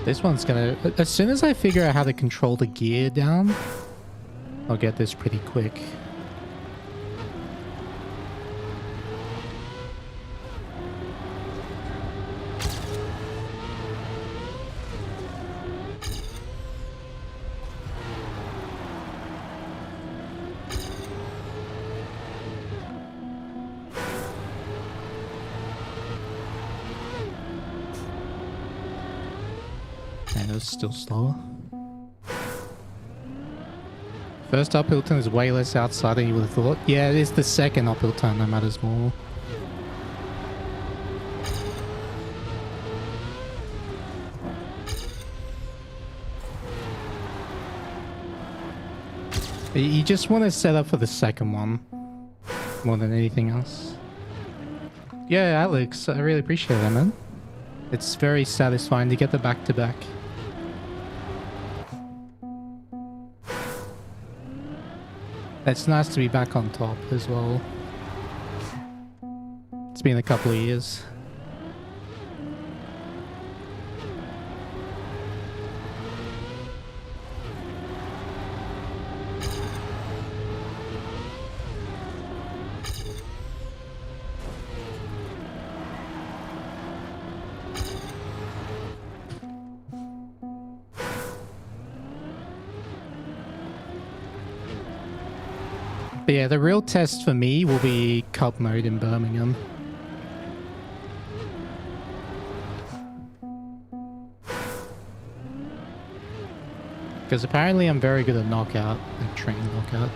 This one's gonna... As soon as I figure out how to control the gear down, I'll get this pretty quick. And it's still slower. First uphill turn is way less outside than you would have thought. Yeah, it is the second uphill turn that matters more. You just want to set up for the second one more than anything else. Yeah, Alex, I really appreciate that, man. It's very satisfying to get the back-to-back. It's nice to be back on top as well. It's been a couple of years. But yeah, the real test for me will be Cup mode in Birmingham. Because apparently I'm very good at knockout, like train knockout.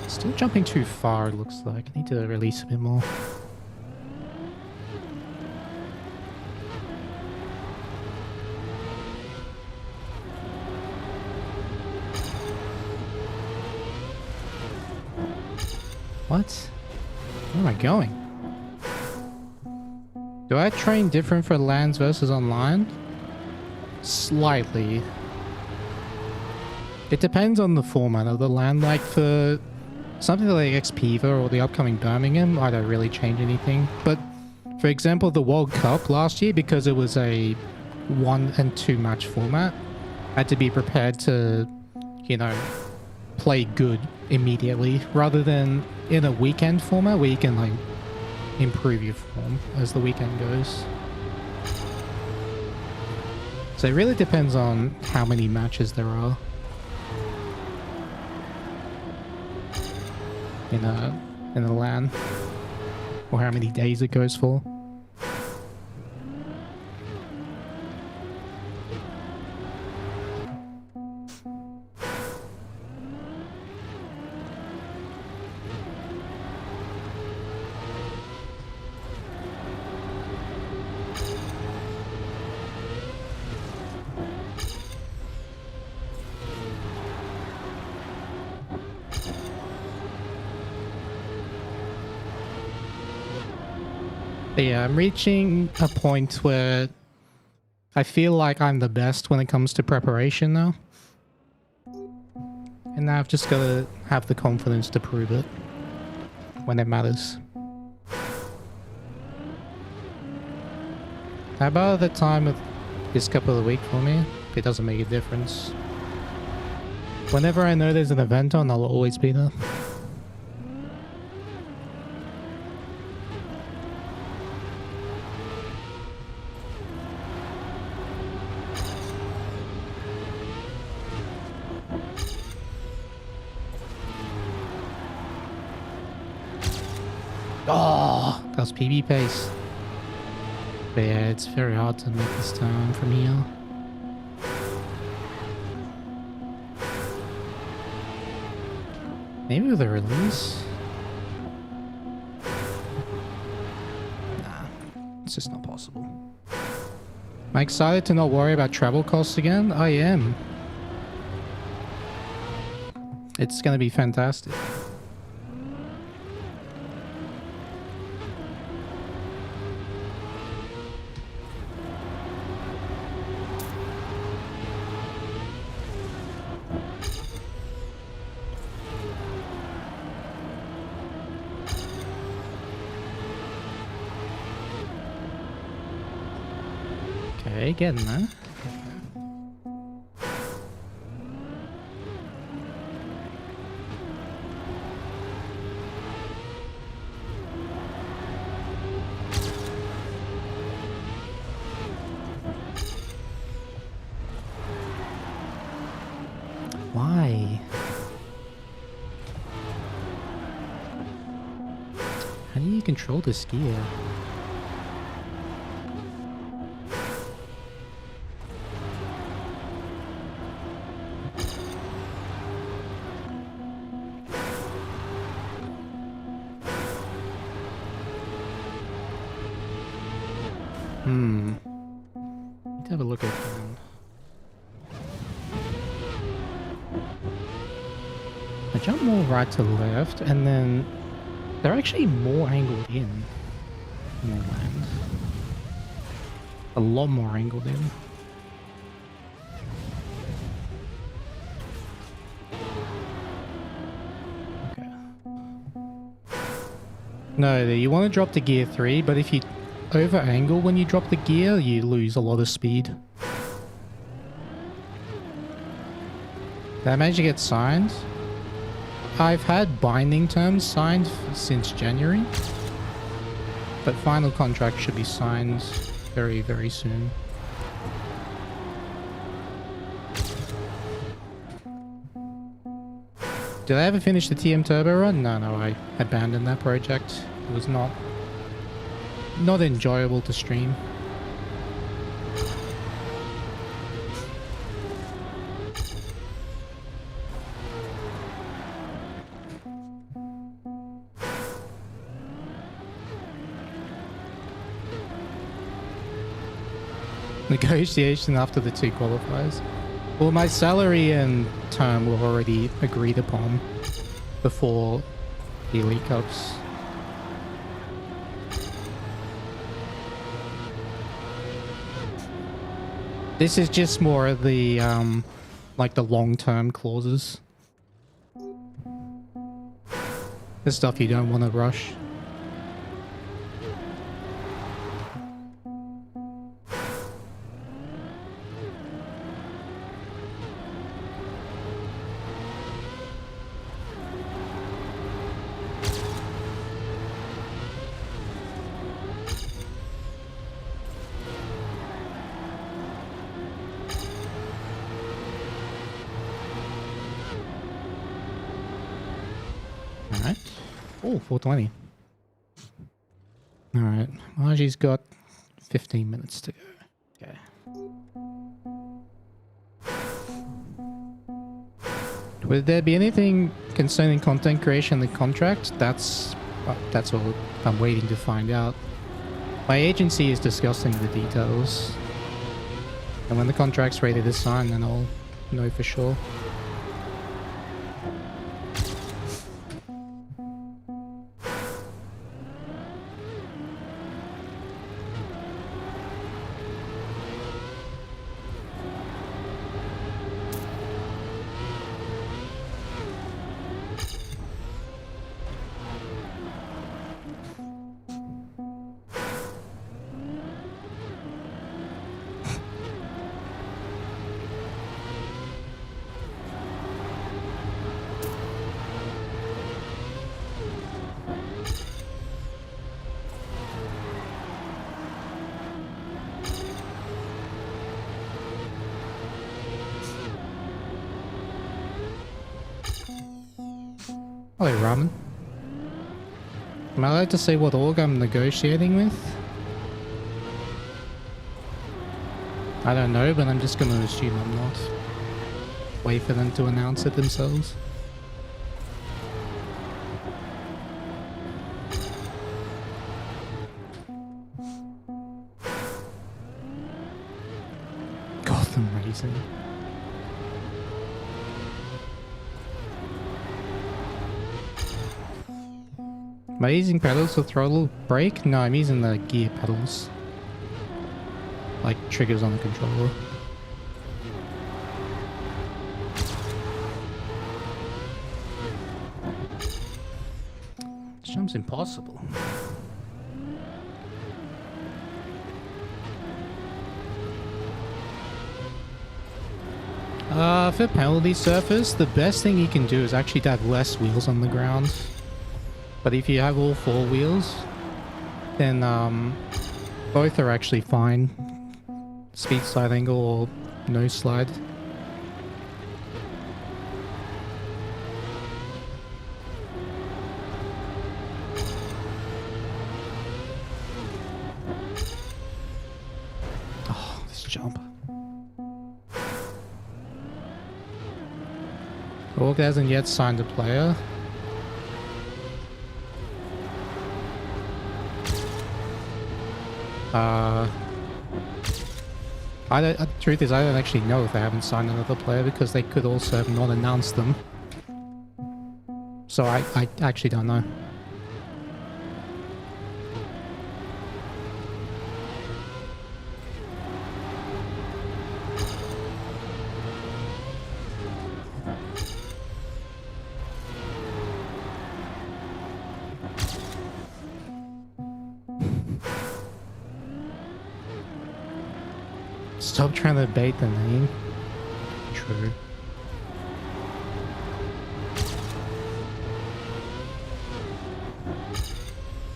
Still jumping too far, it looks like. I need to release a bit more. What? Where am I going? Do I train different for lands versus online? Slightly. It depends on the format of the land. Like for something like XPIVA or the upcoming Birmingham, I don't really change anything. But for example, the World Cup last year, because it was a 1 and 2 match format, I had to be prepared to, you know, play good immediately rather than in a weekend format where you can like improve your form as the weekend goes. So it really depends on how many matches there are in a LAN or how many days it goes for. But yeah, I'm reaching a point where I feel like I'm the best when it comes to preparation now. And now I've just got to have the confidence to prove it when it matters. How about the time of this couple of weeks for me? It doesn't make a difference. Whenever I know there's an event on, I'll always be there. Oh, that was PB pace. But yeah, it's very hard to make this turn from here. Maybe with a release? Nah, it's just not possible. Am I excited to not worry about travel costs again? I am. It's gonna be fantastic. Okay, getting there. Why? How do you control this gear? Let's have a look at them. I jump more right to left, and then they're actually more angled in when they land. A lot more angled in. Okay. No, you want to drop to gear 3, but if you over angle when you drop the gear, you lose a lot of speed. Did I manage to get signed? I've had binding terms signed since January, but final contract should be signed very, very soon. Did I ever finish the TM Turbo run? No, I abandoned that project. It was not enjoyable to stream. Negotiation after the 2 qualifiers. Well, my salary and term were already agreed upon before the Elite Cups. This is just more of the, like the long-term clauses. The stuff you don't want to rush. Alright. Oh, 420. Alright. Maji's got 15 minutes to go. Okay. Would there be anything concerning content creation in the contract? That's all I'm waiting to find out. My agency is discussing the details. And when the contract's ready to sign, then I'll know for sure. Hello, Ramen. Am I allowed to say what org I'm negotiating with? I don't know, but I'm just gonna assume I'm not. Wait for them to announce it themselves. Gotham Racing. Am I using pedals for throttle brake? No, I'm using the gear pedals. Like triggers on the controller. This jump's impossible. For penalty surface, the best thing you can do is actually to have less wheels on the ground. But if you have all 4 wheels, then both are actually fine. Speed slide angle or no slide. Oh, this jump. Org hasn't yet signed a player. Truth is, I don't actually know if they haven't signed another player because they could also have not announced them. So I actually don't know. Stop trying to bait the name. True.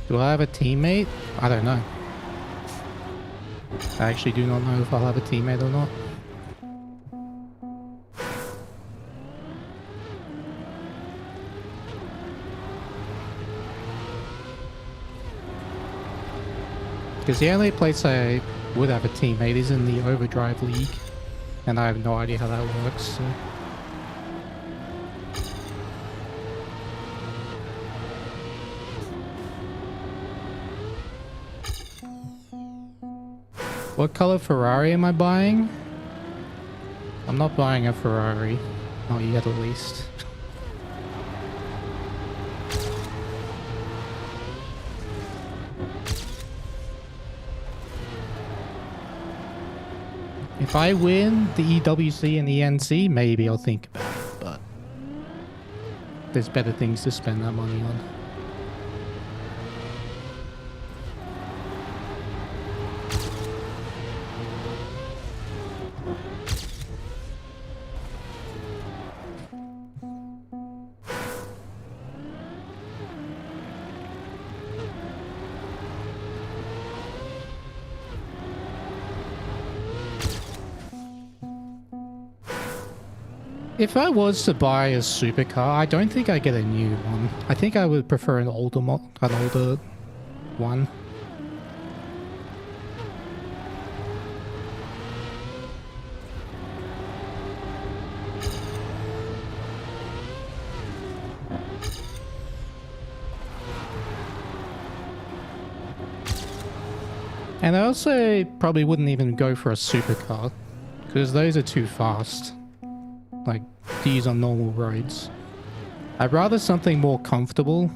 Do I have a teammate? I don't know. I actually do not know if I'll have a teammate or not. Because the only place I would have a teammate is in the Overdrive League, and I have no idea how that works. So. What color Ferrari am I buying? I'm not buying a Ferrari. Not yet, at least. If I win the EWC and the NC, maybe I'll think about it, but there's better things to spend that money on. If I was to buy a supercar, I don't think I get a new one. I think I would prefer an older one. And I also probably wouldn't even go for a supercar, because those are too fast. Like, to use on normal roads. I'd rather something more comfortable,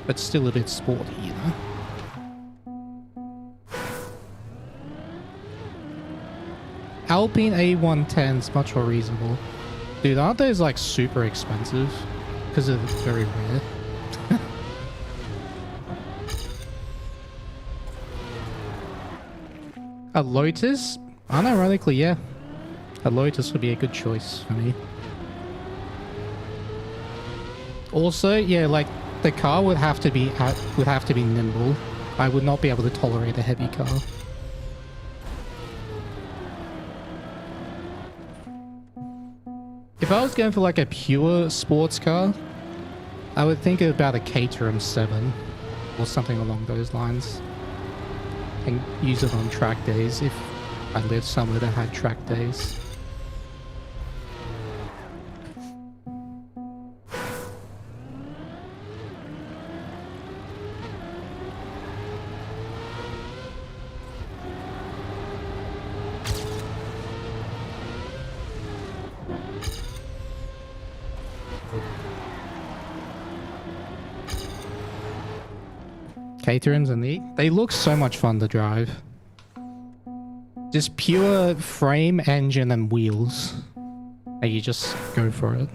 but still a bit sporty, you know? Alpine A110's much more reasonable. Dude, aren't those like super expensive? Because they're very rare. A Lotus? Unironically, yeah. A Lotus would be a good choice for me. Also, yeah, like the car would have to be nimble. I would not be able to tolerate a heavy car. If I was going for like a pure sports car, I would think about a Caterham 7 or something along those lines, and use it on track days if I lived somewhere that had track days. Caterhams are neat. They look so much fun to drive. Just pure frame, engine, and wheels. And you just go for it.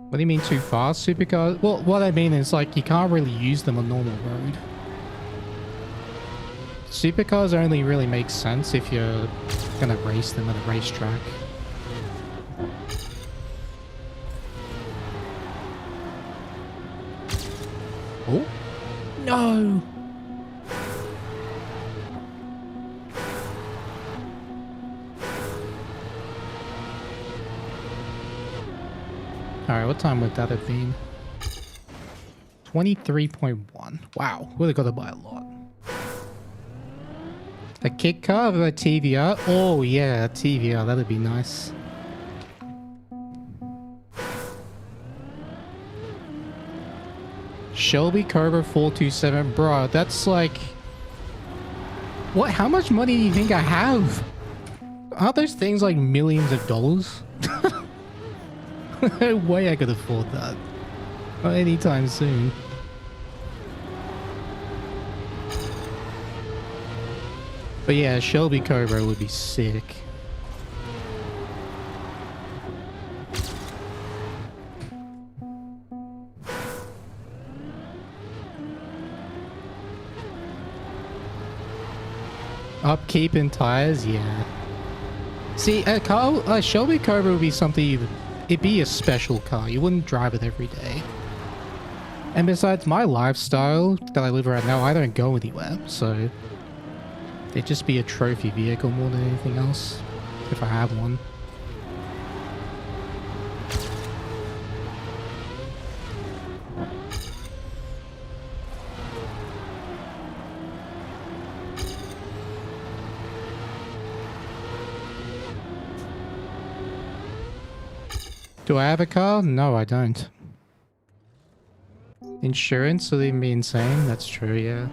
What do you mean too fast, supercars? Well, what I mean is like you can't really use them on normal road. Supercars only really make sense if you're gonna race them at a racetrack. Oh no! Alright, what time would that have been? 23.1. Wow, would have got it by a lot. A kit car with a TVR? Oh yeah, a TVR, that'd be nice. Shelby Cobra 427, bro, that's like... What? How much money do you think I have? Aren't those things like millions of dollars? No way I could afford that. Not anytime soon. But yeah, Shelby Cobra would be sick. Upkeep and tires, yeah. See, a Shelby Cobra would be something it'd be a special car. You wouldn't drive it every day. And besides, my lifestyle that I live right now, I don't go anywhere, so it'd just be a trophy vehicle more than anything else, if I have one. Do I have a car? No, I don't. Insurance would even be insane. That's true, yeah.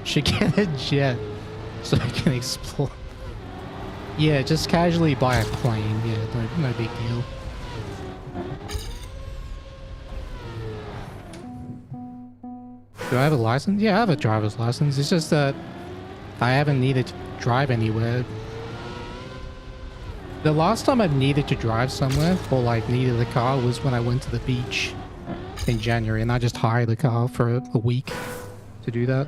Should get a jet so I can explore. Yeah, just casually buy a plane. Yeah, no big deal. Do I have a license? Yeah, I have a driver's license. It's just that I haven't needed to drive anywhere. The last time I've needed to drive somewhere, or like needed a car, was when I went to the beach in January, and I just hired a car for a week to do that.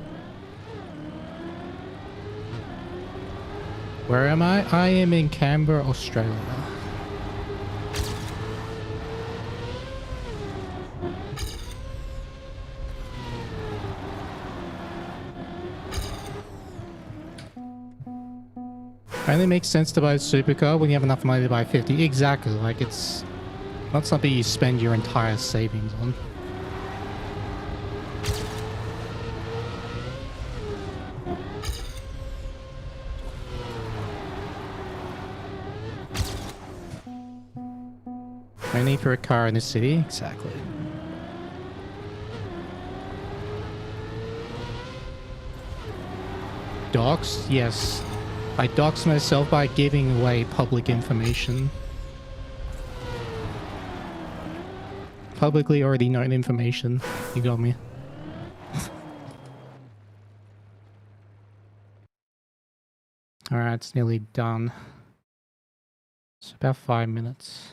Where am I? I am in Canberra, Australia. Only makes sense to buy a supercar when you have enough money to buy 50. Exactly, like it's not something you spend your entire savings on. No need for a car in the city? Exactly. Docs? Yes. I dox myself by giving away public information. Publicly already known information. You got me. Alright, it's nearly done. It's about 5 minutes.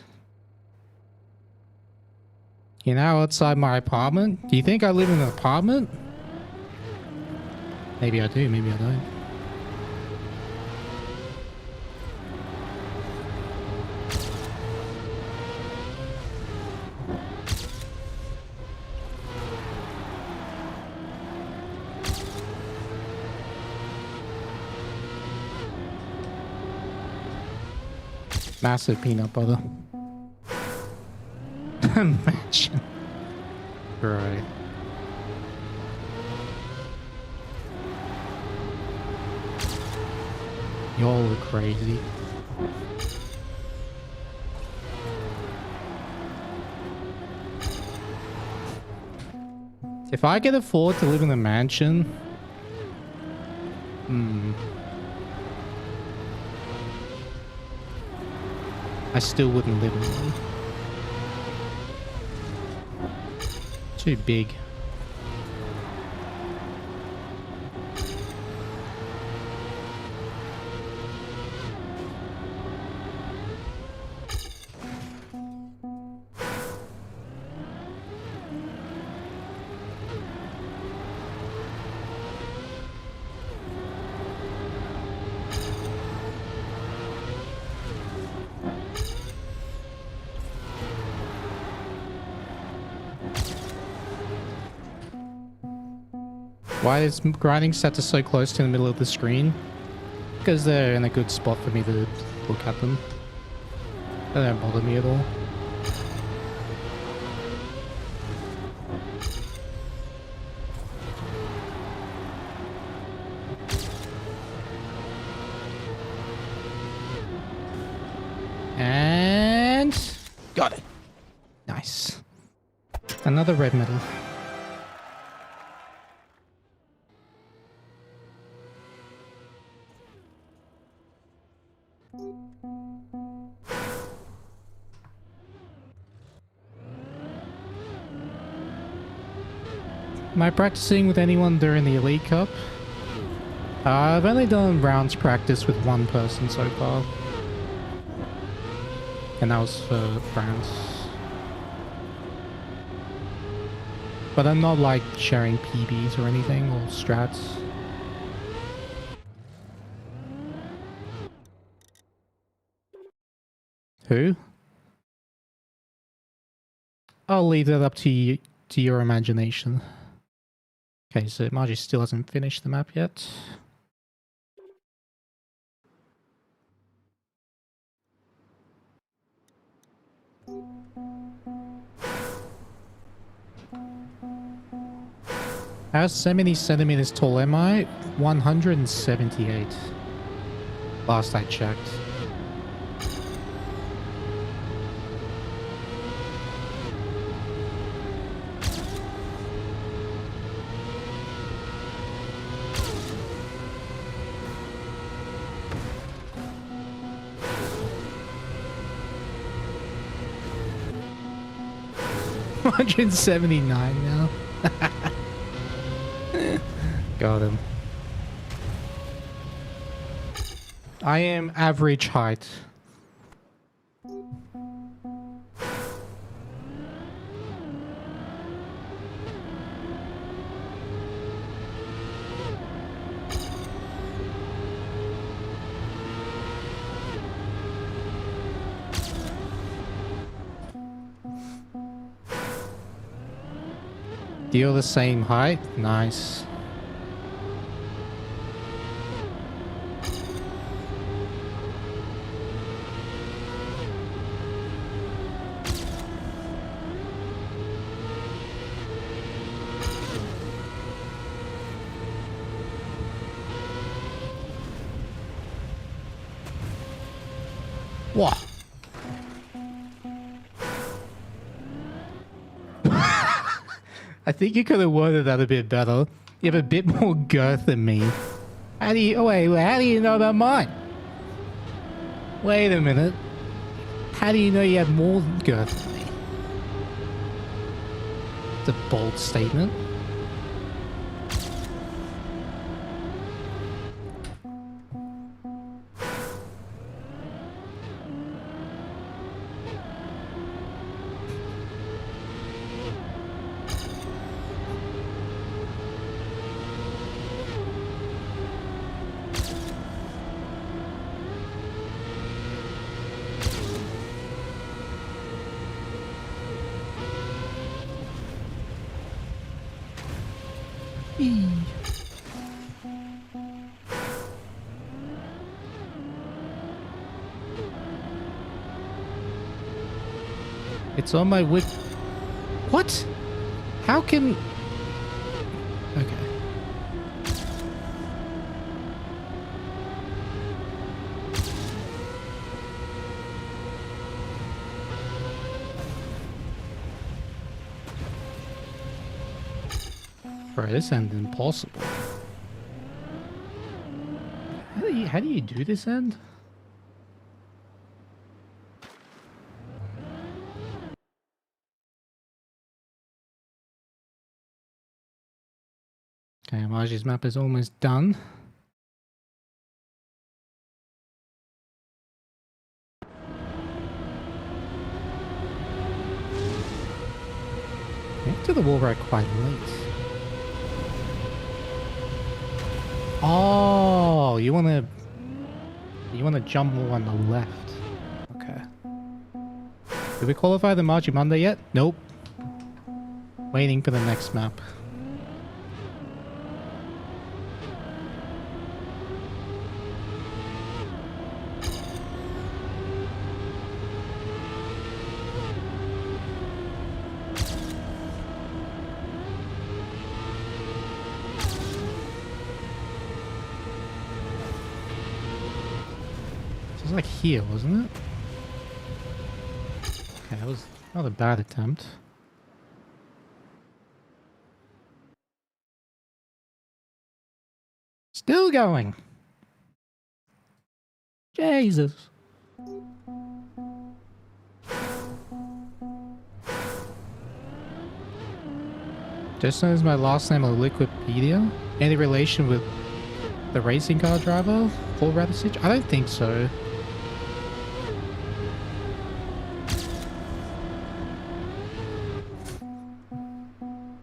You know, outside my apartment? Do you think I live in an apartment? Maybe I do, maybe I don't. Massive peanut butter. Imagine. Right. Y'all look crazy. If I could afford to live in a mansion, I still wouldn't live in one. Too big. Why is grinding status so close to the middle of the screen? Because they're in a good spot for me to look at them. They don't bother me at all. And got it. Nice. Another red medal. Am I practicing with anyone during the Elite Cup? I've only done rounds practice with one person so far. And that was for France. But I'm not like sharing PBs or anything or strats. Who? I'll leave that up to your imagination. Okay, so Maji still hasn't finished the map yet. How many centimeters tall am I? 178. Last I checked. $179 now. Got him. I am average height. You're the same height? Nice. What? I think you could have worded that a bit better. You have a bit more girth than me. How do you... Oh, wait, how do you know about mine? Wait a minute. How do you know you have more girth than me? It's a bold statement. It's on my whip. What? How can... Okay. Bro, this end's impossible. How do you do this end? Okay, Maji's map is almost done. Get to the wall right quite late. Oh, you wanna jump more on the left. Okay. Did we qualify the Maji Monday yet? Nope. Waiting for the next map. like here, wasn't it? Okay, that was not a bad attempt. Still going. Jesus. Just knows my last name on Wikipedia. Any relation with the racing car driver? Paul Radisich? I don't think so.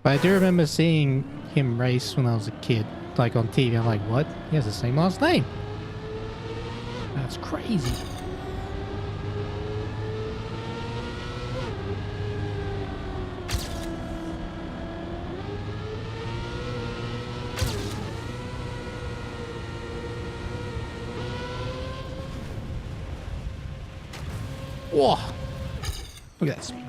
But I do remember seeing him race when I was a kid. Like on TV. I'm like, what? He has the same last name. That's crazy. Whoa! Look at that speed.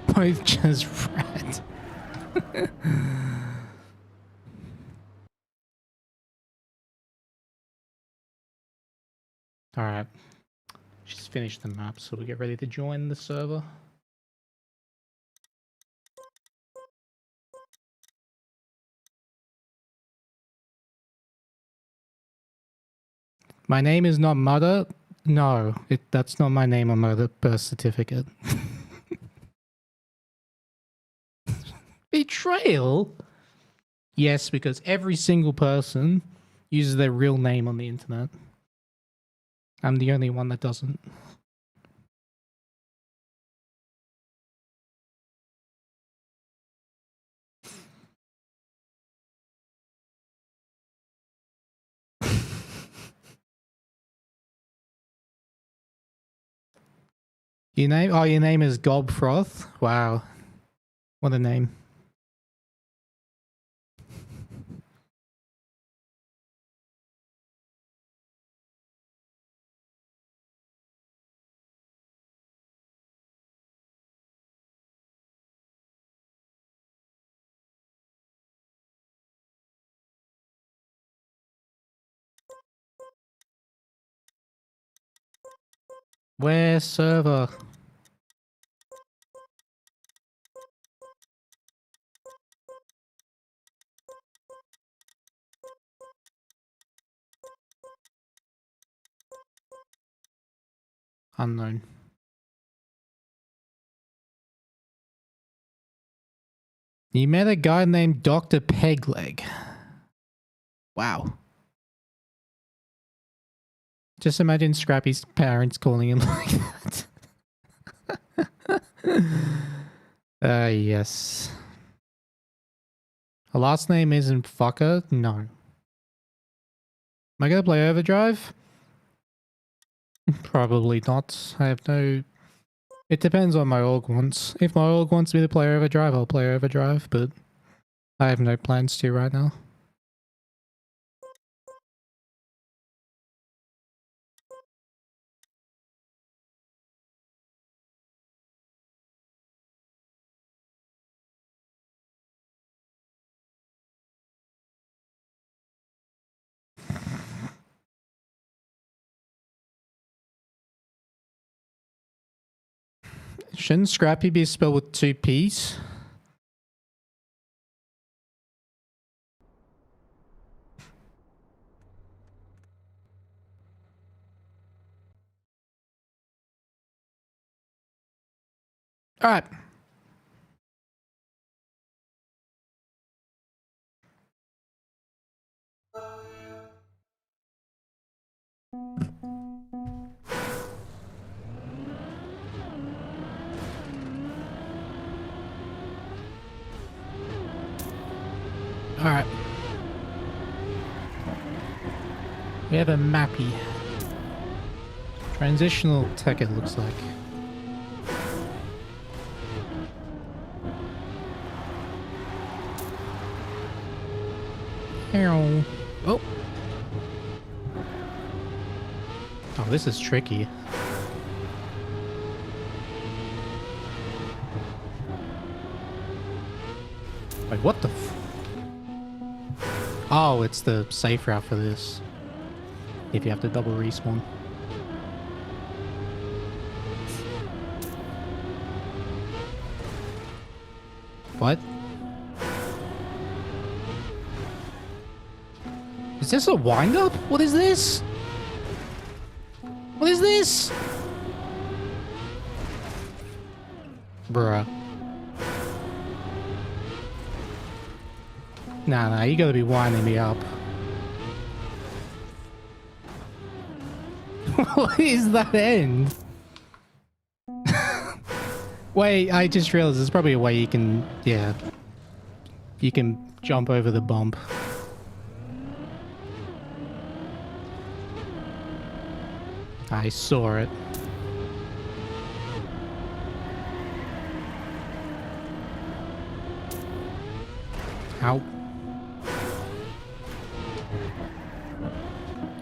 Both just red. Alright. Just finished the map, so we get ready to join the server. My name is not Mudda. No, that's not my name on my birth certificate. Betrayal? Yes, because every single person uses their real name on the internet. I'm the only one that doesn't. Your name? Oh, your name is Gobfroth? Wow. What a name. Where server? Unknown. You met a guy named Dr. Pegleg. Wow. Just imagine Scrappy's parents calling him like that. Yes. Her last name isn't Fucker? No. Am I gonna play Overdrive? Probably not. I have no... It depends on my org wants. If my org wants me to play Overdrive, I'll play Overdrive, but I have no plans to right now. Shouldn't Scrappy be spelled with 2 P's? Alright. Alright. We have a mappy. Transitional tech, it looks like. Oh. Oh, this is tricky. Wait, what the f... Oh, it's the safe route for this. If you have to double respawn. What? Is this a wind-up? What is this? What is this? Bruh. Nah, you gotta be winding me up. What is that end? Wait, I just realized there's probably a way you can, yeah. You can jump over the bump. I saw it. Ow.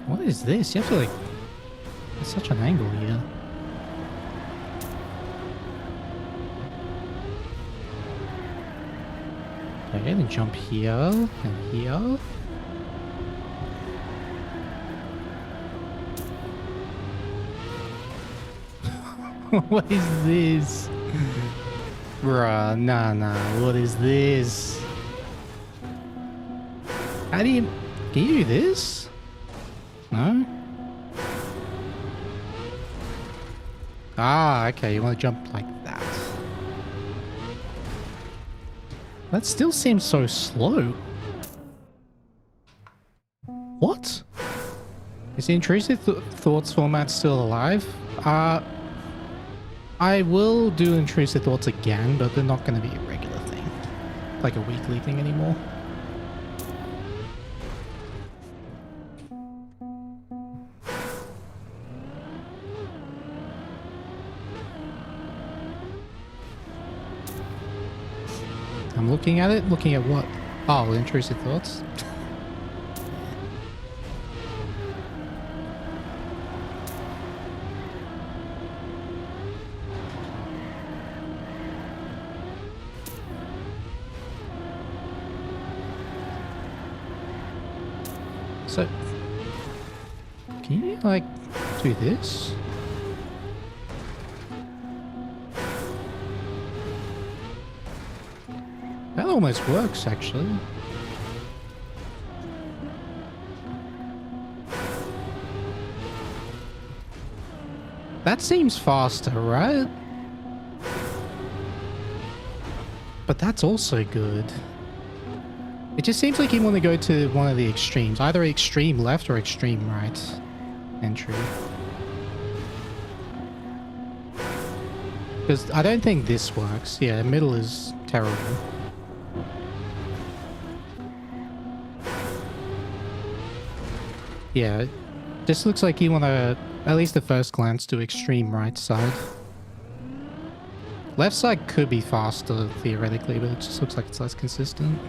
What is this? You have to like... It's such an angle here. Okay, then jump here and here. What is this? Bruh, nah, what is this? How do you... Can you do this? No? Ah, okay, you want to jump like that. That still seems so slow. What? Is the intrusive thoughts format still alive? I will do intrusive thoughts again, but they're not going to be a regular thing. Like a weekly thing anymore. I'm looking at it. Looking at what? Oh, intrusive thoughts. So, can you like do this? That almost works, actually. That seems faster, right? But that's also good. It just seems like you want to go to one of the extremes. Either extreme left or extreme right entry. Because I don't think this works. Yeah, the middle is terrible. Yeah, this looks like you want to, at least at first glance, do extreme right side. Left side could be faster, theoretically, but it just looks like it's less consistent.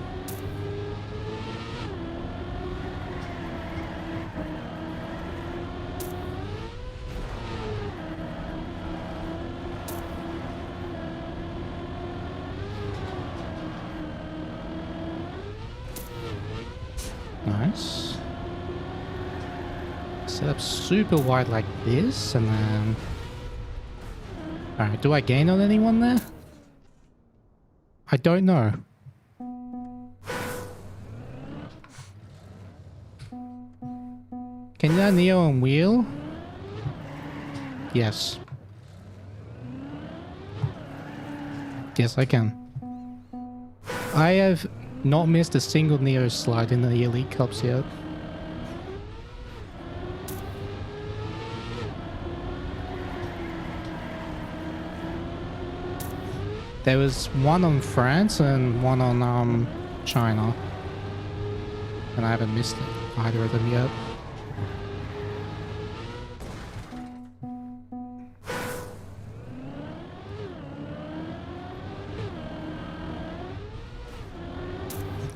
Nice. Set up super wide like this, and then... Alright, do I gain on anyone there? I don't know. Can you Neo and wheel? Yes. Yes, I can. I have not missed a single Neo slide in the Elite Cups yet. There was one on France and one on China. And I haven't missed either of them yet.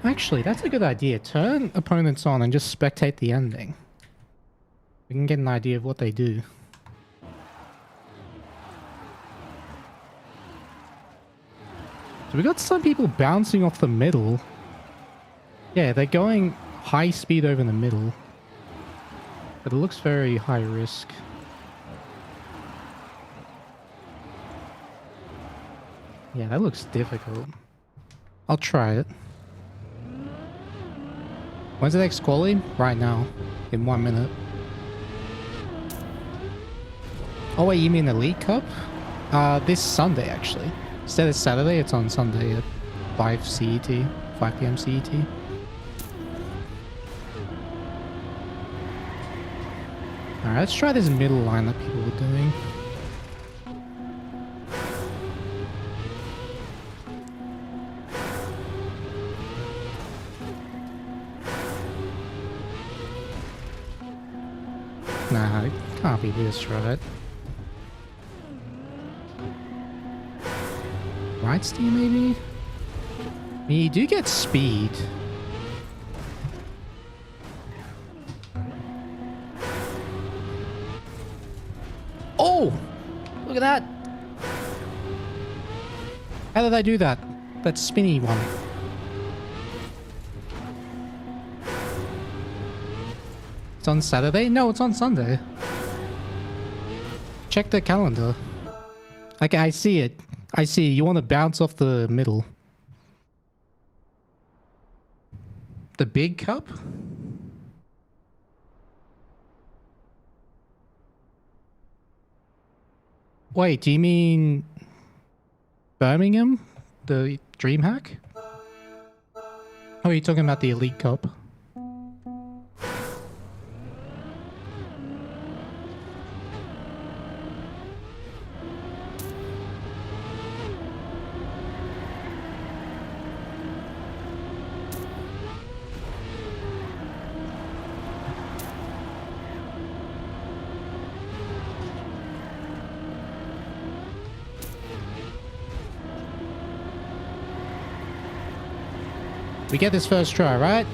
Actually, that's a good idea. Turn opponents on and just spectate the ending. We can get an idea of what they do. So we got some people bouncing off the middle. Yeah, they're going high speed over the middle. But it looks very high risk. Yeah, that looks difficult. I'll try it. When's the next quali? Right now. In 1 minute. Oh wait, you mean Elite Cup? This Sunday actually. Instead of Saturday, it's on Sunday at 5 CET. 5 PM CET. Alright, let's try this middle line that people were doing. Nah, it can't be this, right? Right steer, maybe? I mean, you do get speed. Oh! Look at that! How did I do that? That spinny one. It's on Saturday? No, it's on Sunday. Check the calendar. Okay, I see it. I see. You want to bounce off the middle. The big cup? Wait, do you mean Birmingham? The DreamHack? Oh, are you talking about the Elite Cup? We get this first try, right?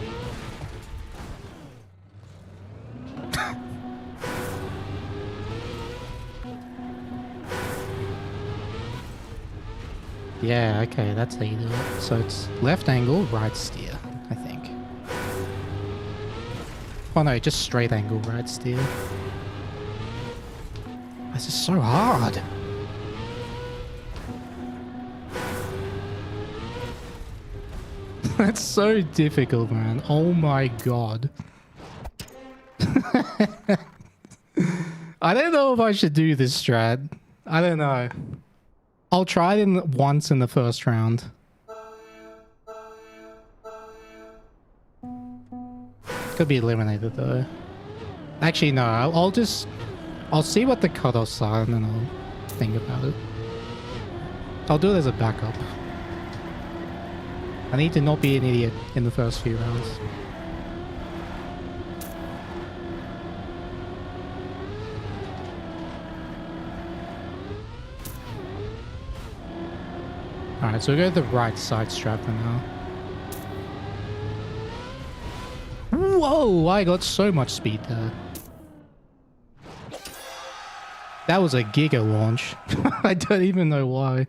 Yeah, okay, that's how you do it. So it's left angle, right steer, I think. Oh no, just straight angle, right steer. This is so hard. That's so difficult, man. Oh my god. I don't know if I should do this strat. I don't know. I'll try it once in the first round. Could be eliminated though. Actually, no. I'll see what the cutoffs are and then I'll think about it. I'll do it as a backup. I need to not be an idiot in the first few rounds. Alright, so we go to the right side strap for now. Whoa, I got so much speed there. That was a giga launch. I don't even know why.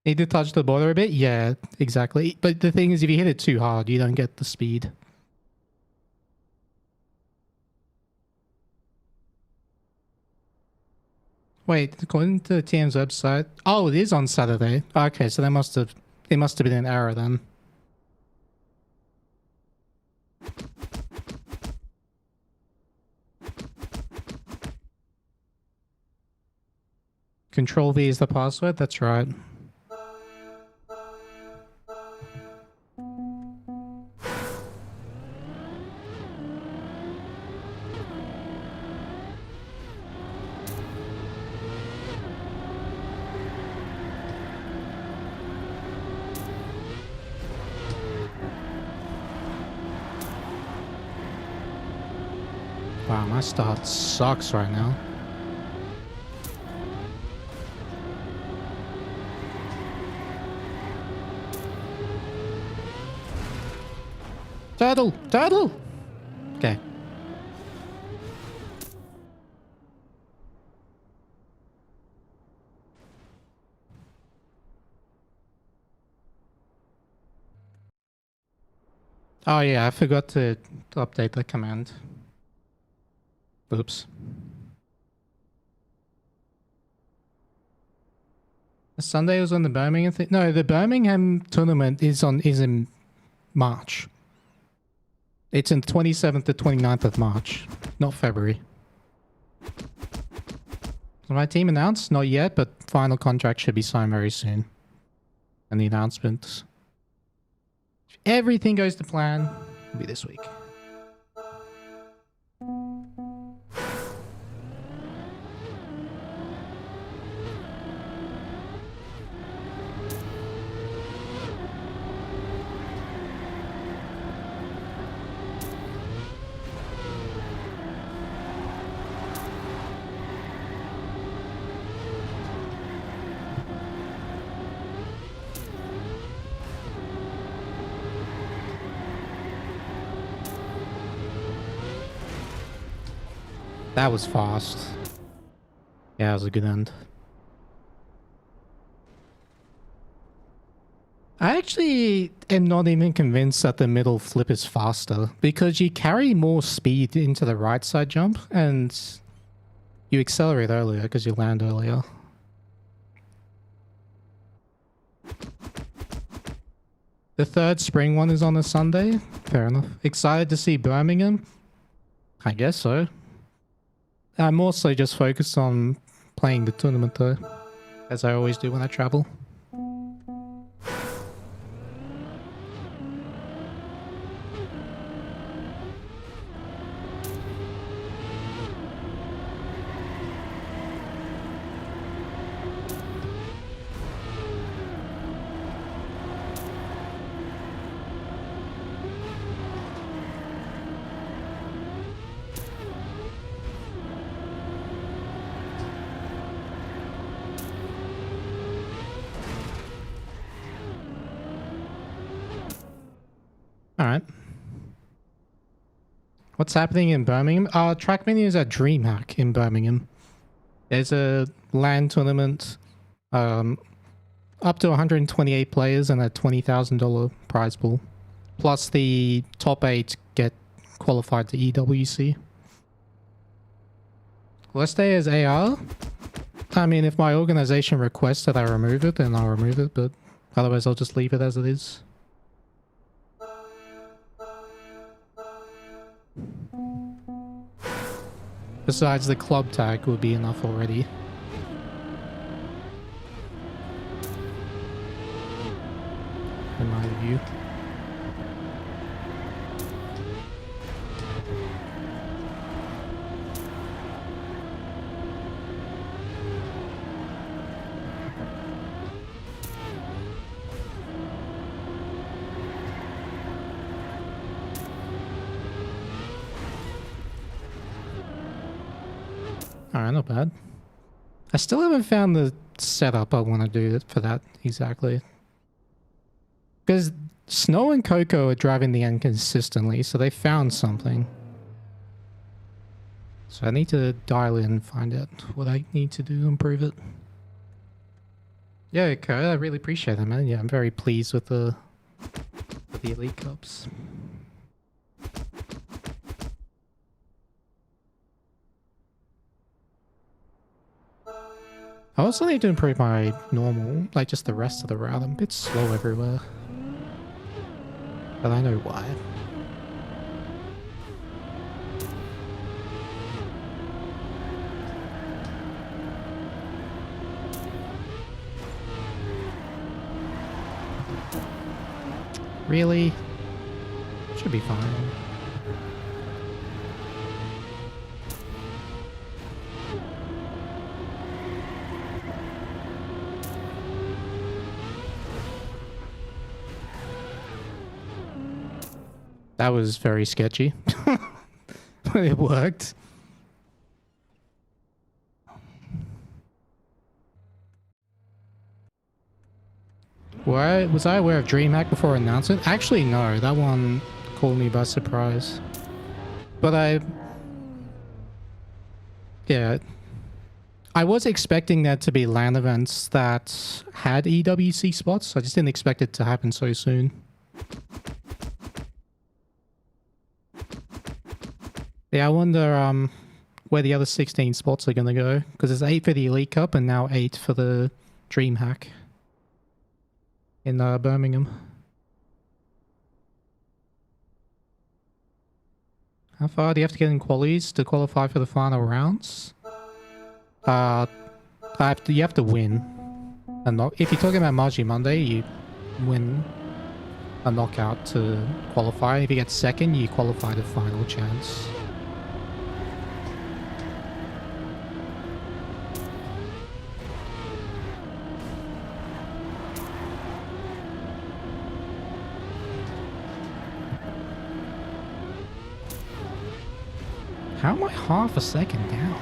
Need to touch the border a bit? Yeah, exactly. But the thing is, if you hit it too hard, you don't get the speed. Wait, according to the TM's website... Oh, it is on Saturday. Okay, so it must have been an error then. Control V is the password? That's right. Wow, my start sucks right now. Turtle! Turtle! Okay. Oh yeah, I forgot to update the command. Oops. Sunday was on the Birmingham thing. No, the Birmingham tournament is in March. It's in 27th to 29th of March, not February. So my team announced? Not yet, but final contract should be signed very soon. And the announcement, if everything goes to plan, will be this week. That was fast. Yeah, it was a good end. I actually am not even convinced that the middle flip is faster because you carry more speed into the right side jump and you accelerate earlier because you land earlier. The third spring one is on a Sunday. Fair enough. Excited to see Birmingham? I guess so. I'm also just focused on playing the tournament though, as I always do when I travel. Alright. What's happening in Birmingham? Trackmania is at DreamHack in Birmingham. There's a LAN tournament, up to 128 players and a $20,000 prize pool. Plus the top 8 get qualified to EWC. Let's stay as AR. I mean, if my organization requests that I remove it, then I'll remove it, but otherwise I'll just leave it as it is. Besides, the club tag would be enough already. In my view. Alright, not bad. I still haven't found the setup I want to do for that exactly. Because Snow and Coco are driving the end consistently, so they found something. So I need to dial in and find out what I need to do to improve it. Yeah, Kurt, I really appreciate that, man. Yeah, I'm very pleased with the Elite Cups. I also need to improve my normal, like just the rest of the route. I'm a bit slow everywhere. But I know why. Really? Should be fine. That was very sketchy. But it worked. Was I aware of DreamHack before announcement? Actually, no. That one caught me by surprise. But yeah. I was expecting that to be LAN events that had EWC spots. I just didn't expect it to happen so soon. Yeah, I wonder where the other 16 spots are going to go. Because there's 8 for the Elite Cup and now 8 for the Dream Hack in Birmingham. How far do you have to get in qualies to qualify for the final rounds? You have to win. If you're talking about Maji Monday, you win a knockout to qualify. If you get second, you qualify the final chance. How am I half a second down?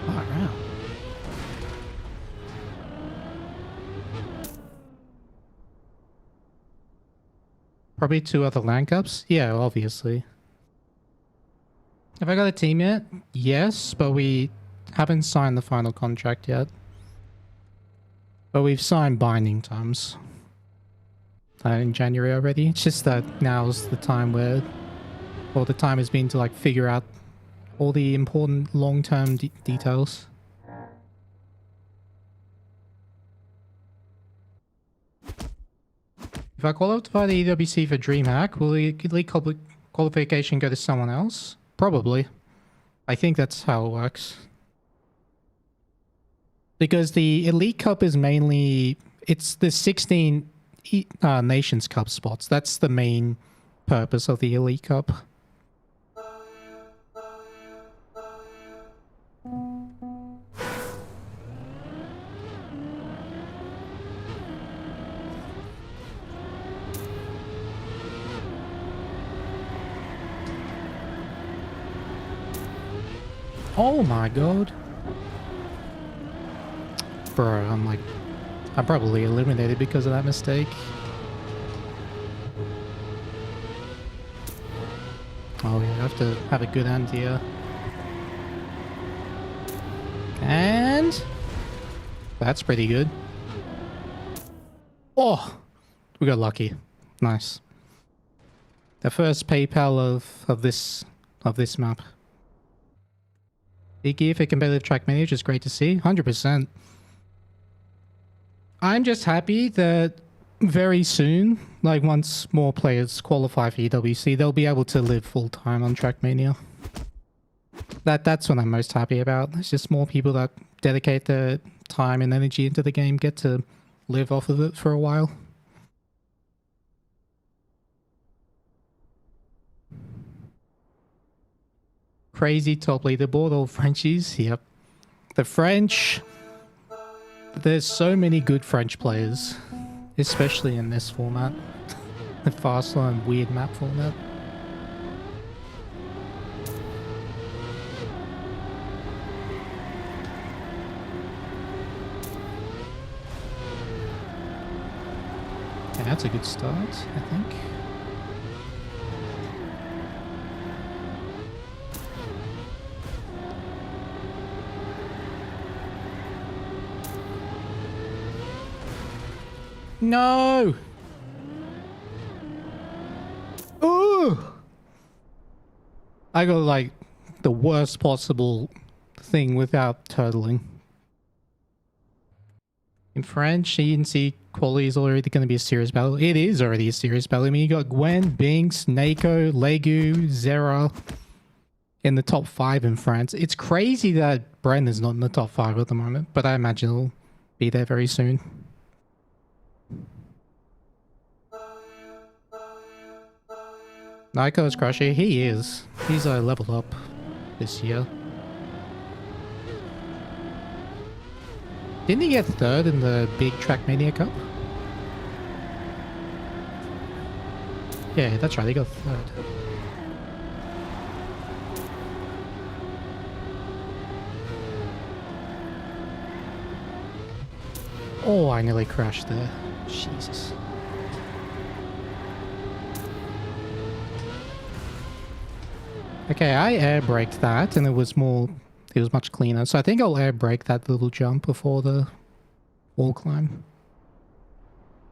Far out. Probably 2 other land cups? Yeah, obviously. Have I got a team yet? Yes, but we haven't signed the final contract yet. But we've signed binding terms. In January already. It's just that now's the time where... Well, the time has been to like figure out all the important long-term details. If I qualify the EWC for DreamHack, will the Elite qualification go to someone else? Probably. I think that's how it works. Because the Elite Cup is mainly... It's the 16 Nations Cup spots. That's the main purpose of the Elite Cup. Oh my god. Bro, I'm probably eliminated because of that mistake. Oh yeah, I have to have a good hand here. And... That's pretty good. Oh! We got lucky. Nice. The first PayPal of this map. Big gear for competitive trackmania, which is great to see. 100%. I'm just happy that very soon, like once more players qualify for EWC, they'll be able to live full time on trackmania. That's what I'm most happy about. It's just more people that dedicate their time and energy into the game get to live off of it for a while. Crazy top leaderboard, all Frenchies. Yep. The French... There's so many good French players. Especially in this format. The fast and weird map format. Yeah, that's a good start, I think. No! Ooh! I got like the worst possible thing without turtling. In French, you can see quality is already going to be a serious battle. It is already a serious battle. I mean, you got Gwen, Binks, Nako, Legu, Zera in the top 5 in France. It's crazy that Bren is not in the top 5 at the moment, but I imagine it'll be there very soon. Niko is Crusher. He is. He's leveled up this year. Didn't he get 3rd in the big Trackmania Cup? Yeah, that's right. He got 3rd. Oh, I nearly crashed there. Jesus. Okay, I air braked that and it was much cleaner. So I think I'll air brake that little jump before the wall climb.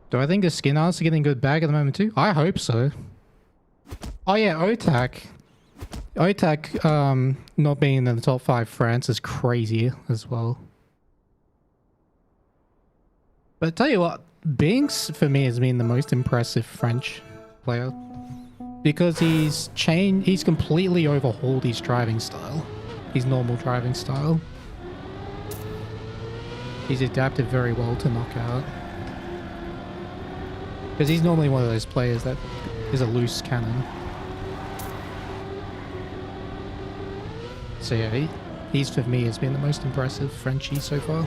Do I think the skin arts are getting good back at the moment too? I hope so. Oh yeah, OTAC. OTAC not being in the top 5 France is crazy as well. But I tell you what, Binks for me has been the most impressive French player. Because he's completely overhauled his driving style. His normal driving style. He's adapted very well to knockout. Because he's normally one of those players that is a loose cannon. So yeah, he's for me has been the most impressive Frenchie so far.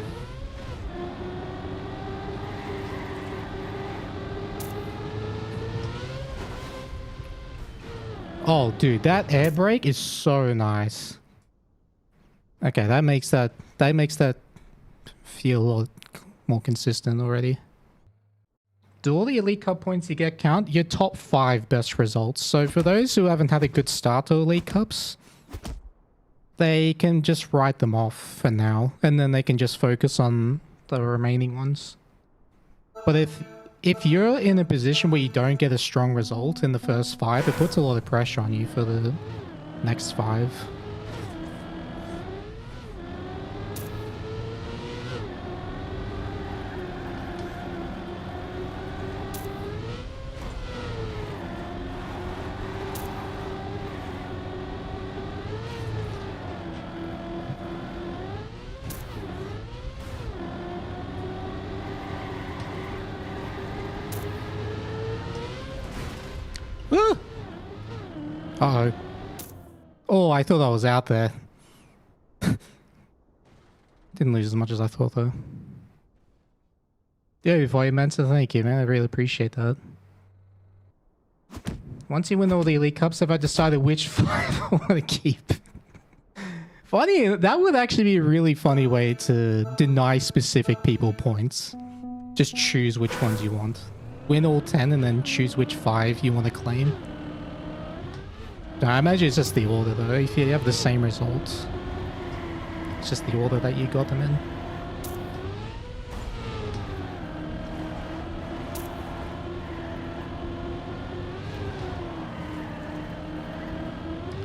Oh, dude, that air brake is so nice. Okay, that makes that feel a lot more consistent already. Do all the Elite Cup points you get count? Your top 5 best results. So for those who haven't had a good start to Elite Cups, they can just write them off for now, and then they can just focus on the remaining ones. But if you're in a position where you don't get a strong result in the first 5, it puts a lot of pressure on you for the next 5. Uh-oh. Oh, I thought I was out there. Didn't lose as much as I thought, though. Yeah, volume answer, thank you, man. I really appreciate that. Once you win all the Elite Cups, have I decided which 5 I want to keep? Funny, that would actually be a really funny way to deny specific people points. Just choose which ones you want. Win all 10 and then choose which 5 you want to claim. No, I imagine it's just the order though. If you have the same results, it's just the order that you got them in.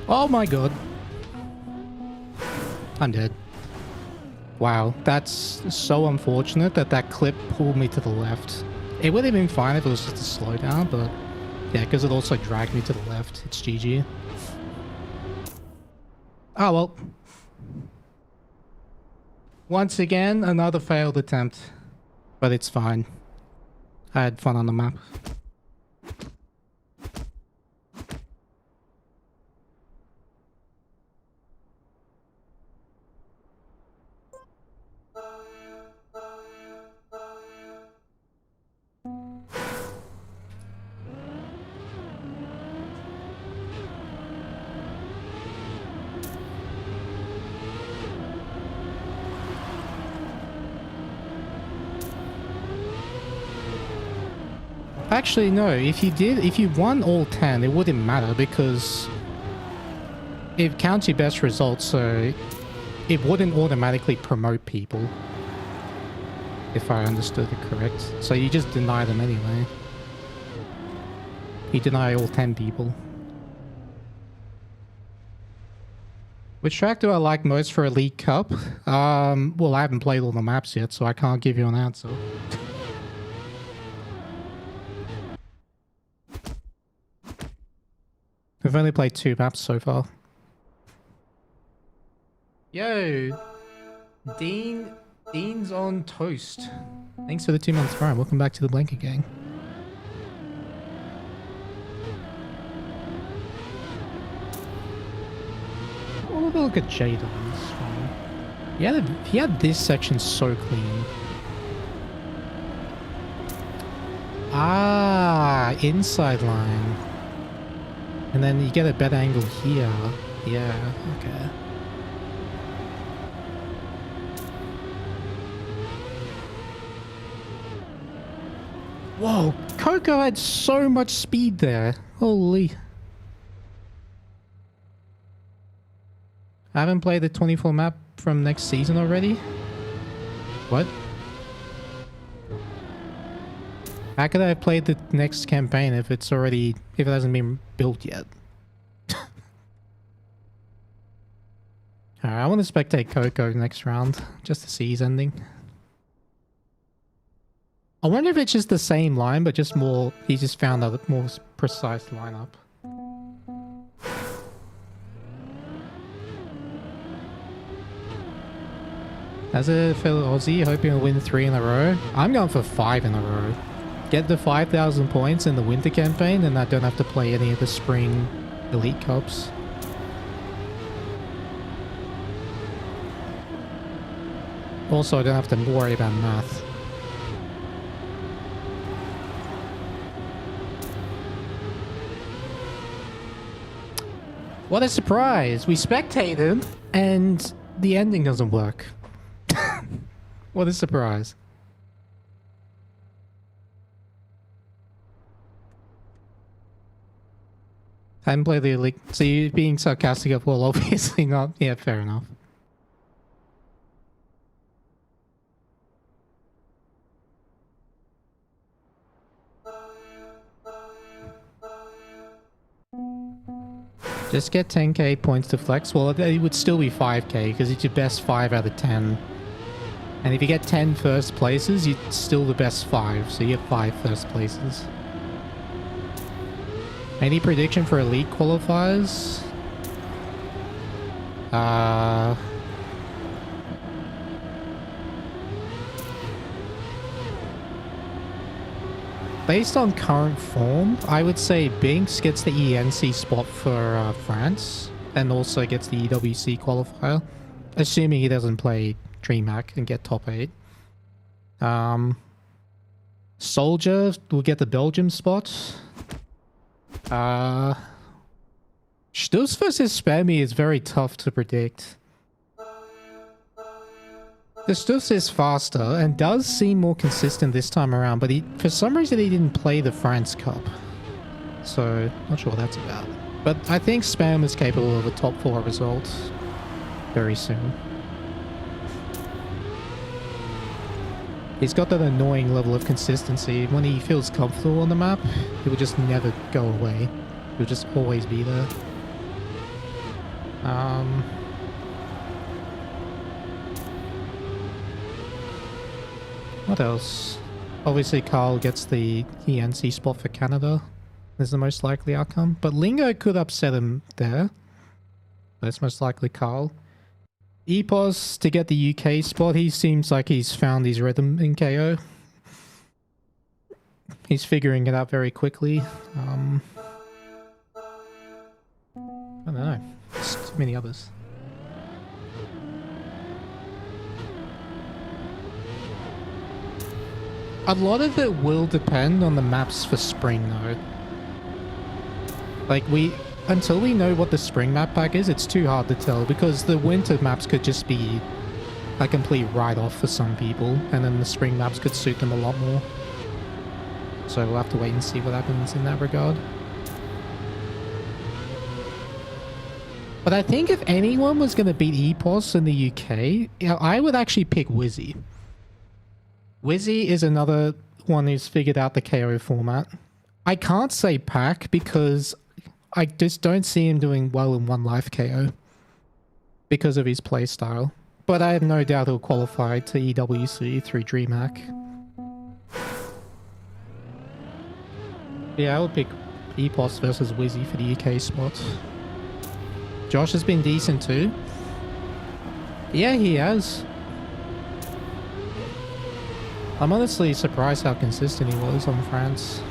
Oh my god. I'm dead. Wow, that's so unfortunate that that clip pulled me to the left. It would have been fine if it was just a slowdown, but yeah, because it also dragged me to the left. It's GG. Oh well. Once again, another failed attempt. But it's fine. I had fun on the map. Actually, no. If you won all 10, it wouldn't matter because it counts your best results, so it wouldn't automatically promote people. If I understood it correct. So you just deny them anyway. You deny all 10 people. Which track do I like most for Elite Cup? Well, I haven't played all the maps yet, so I can't give you an answer. We've only played 2 maps so far. Yo! Dean's on toast. Thanks for the 2 months prime. Welcome back to the Blanket Gang. Oh, look at Jade on this one. He had this section so clean. Ah, inside line. And then you get a better angle here. Yeah, okay. Whoa, Coco had so much speed there. Holy. I haven't played the 24 map from next season already? What? How could I have played the next campaign if it's already... if it hasn't been built yet? Alright, I want to spectate Coco next round, just to see his ending. I wonder if it's just the same line, but just more... he just found a more precise lineup. As a fellow Aussie, hoping to win 3 in a row. I'm going for 5 in a row. Get the 5,000 points in the winter campaign, and I don't have to play any of the spring elite cups. Also, I don't have to worry about math. What a surprise! We spectated, and the ending doesn't work. What a surprise. I haven't played the elite... so you're being sarcastic of, well, obviously not. Yeah, fair enough. Just get 10k points to flex. Well, it would still be 5k because it's your best 5 out of 10. And if you get 10 first places, you're still the best 5. So you get 5 first places. Any prediction for elite qualifiers? Based on current form, I would say Binks gets the ENC spot for France, and also gets the EWC qualifier, assuming he doesn't play DreamHack and get top 8. Soldier will get the Belgium spot. Stuss versus Spammy is very tough to predict. The Stuss is faster and does seem more consistent this time around, but for some reason he didn't play the France Cup. So, not sure what that's about. But I think Spam is capable of a top 4 result very soon. He's got that annoying level of consistency. When he feels comfortable on the map, he will just never go away. He'll just always be there. What else? Obviously Carl gets the ENC spot for Canada. Is the most likely outcome. But Lingo could upset him there. That's most likely Carl. Epos to get the UK spot. He seems like he's found his rhythm in KO. He's figuring it out very quickly. I don't know. There's too many others. A lot of it will depend on the maps for spring though. Like until we know what the spring map pack is, it's too hard to tell because the winter maps could just be a complete write-off for some people, and then the spring maps could suit them a lot more. So we'll have to wait and see what happens in that regard. But I think if anyone was going to beat Epos in the UK, I would actually pick Wizzy. Wizzy is another one who's figured out the KO format. I can't say Pack because I just don't see him doing well in one life KO because of his playstyle. But I have no doubt he'll qualify to EWC through DreamHack. Yeah, I would pick Epos versus Wizzy for the UK spot. Josh has been decent too. Yeah, he has. I'm honestly surprised how consistent he was on France.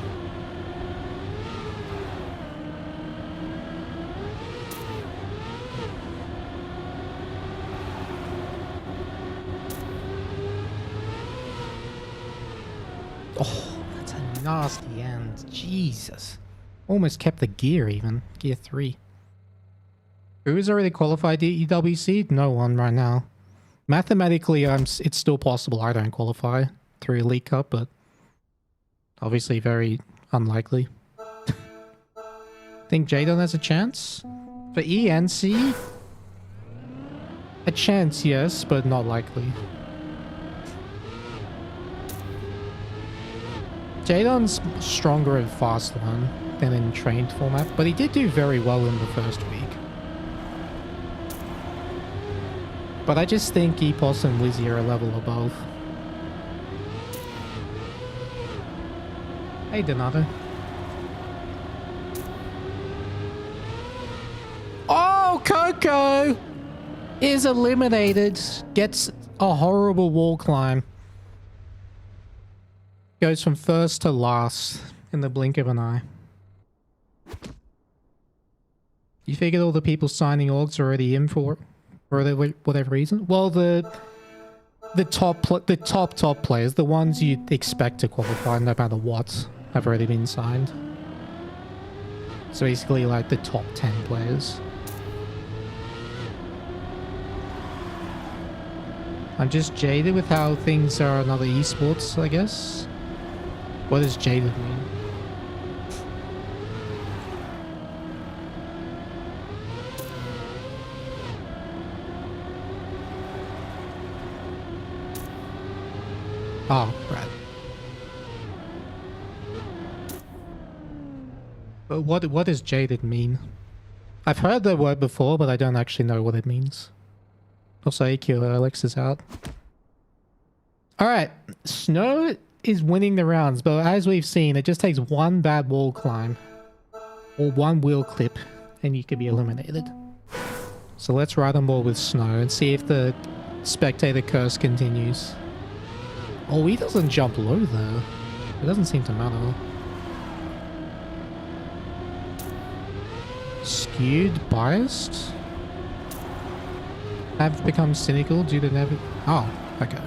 Oh, that's a nasty end. Jesus. Almost kept the gear even. Gear 3. Who's already qualified to EWC? No one right now. Mathematically, it's still possible I don't qualify through Elite Cup, but obviously very unlikely. Think Jadon has a chance? For ENC? A chance, yes, but not likely. Jadon's stronger in fast one than in trained format, but he did do very well in the first week. But I just think Epos and Wizzy are a level above. Hey, Donato. Oh, Coco is eliminated. Gets a horrible wall climb. Goes from first to last in the blink of an eye. You figured all the people signing orgs are already in for whatever reason? Well, the top players, the ones you'd expect to qualify no matter what, have already been signed. So basically like the top 10 players. I'm just jaded with how things are in other esports, I guess. What does jaded mean? Oh, right. But what does jaded mean? I've heard the word before, but I don't actually know what it means. Also, AQ Alex is out. Alright, Snow is winning the rounds, but as we've seen, it just takes one bad wall climb or one wheel clip and you could be eliminated. So let's ride on board with Snow and see if the spectator curse continues. Oh, he doesn't jump low though. It doesn't seem to matter. Skewed, biased? Have become cynical due to never... Oh, okay.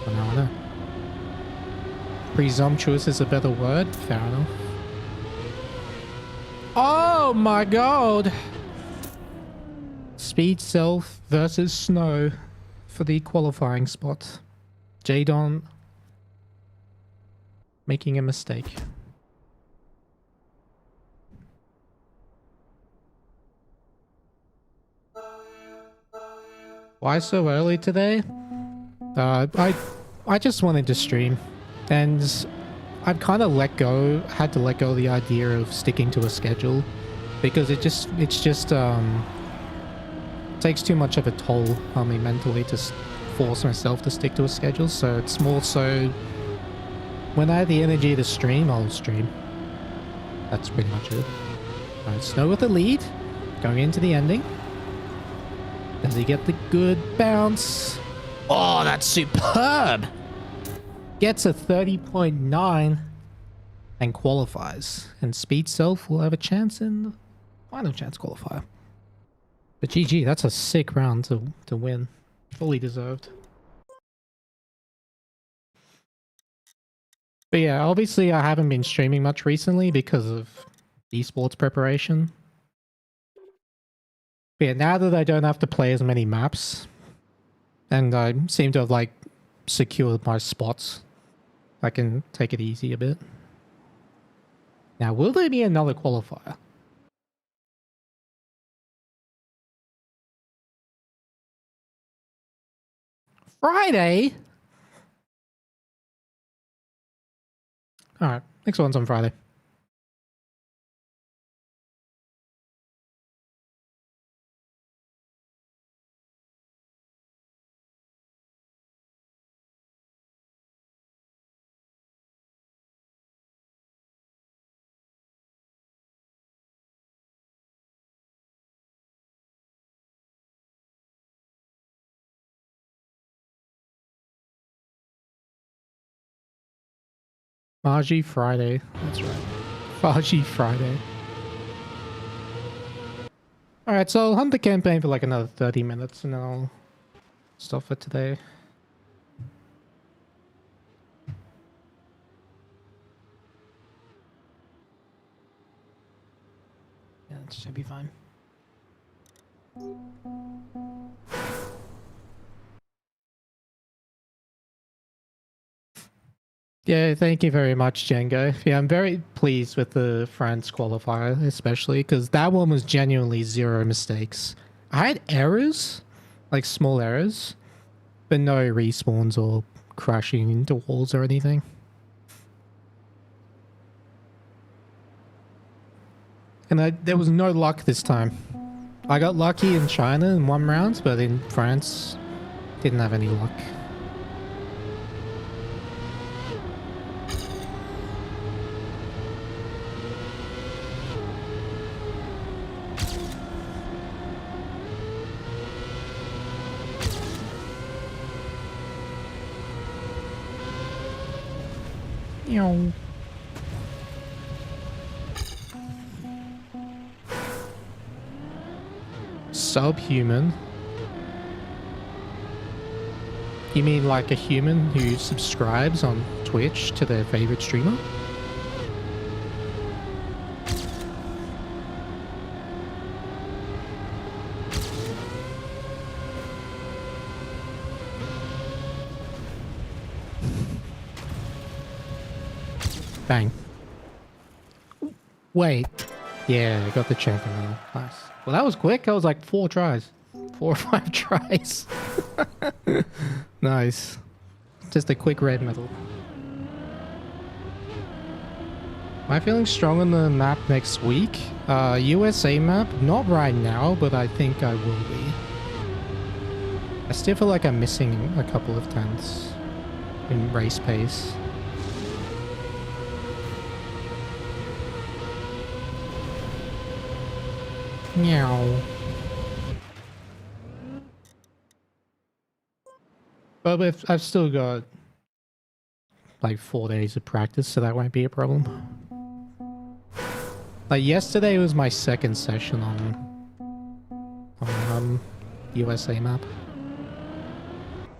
Well, now I know. Presumptuous is a better word. Fair enough. Oh my god! Speed Self versus Snow for the qualifying spot. Jadon making a mistake. Why so early today? I just wanted to stream, and I've kind of had to let go of the idea of sticking to a schedule, because it just takes too much of a toll on me mentally to force myself to stick to a schedule. So it's more so when I have the energy to stream, I'll stream. That's pretty much it. Alright, Snow with the lead, going into the ending. Does he get the good bounce? Oh, that's superb! Gets a 30.9 and qualifies. And Speed Self will have a chance in the final chance qualifier. But GG, that's a sick round to win. Fully deserved. But yeah, obviously I haven't been streaming much recently because of esports preparation. But yeah, now that I don't have to play as many maps, and I seem to have like secured my spots, I can take it easy a bit. Now, will there be another qualifier? Friday? Alright, next one's on Friday. Maji Friday. That's right. Maji Friday. Alright, so I'll hunt the campaign for like another 30 minutes and then I'll stop for today. Yeah, that should be fine. Yeah, thank you very much, Django. Yeah, I'm very pleased with the France qualifier, especially because that one was genuinely zero mistakes. I had errors, like small errors, but no respawns or crashing into walls or anything. And there was no luck this time. I got lucky in China in 1 round, but in France, didn't have any luck. Subhuman? You mean like a human who subscribes on Twitch to their favorite streamer? Bang. Wait. Yeah, I got the champion now. Nice. Well, that was quick. That was like 4 tries. 4 or 5 tries. Nice. Just a quick red medal. Am I feeling strong on the map next week? USA map? Not right now, but I think I will be. I still feel like I'm missing a couple of tenths in race pace. Meow. But if I've still got like 4 days of practice, so that won't be a problem. Like yesterday was my second session on USA map.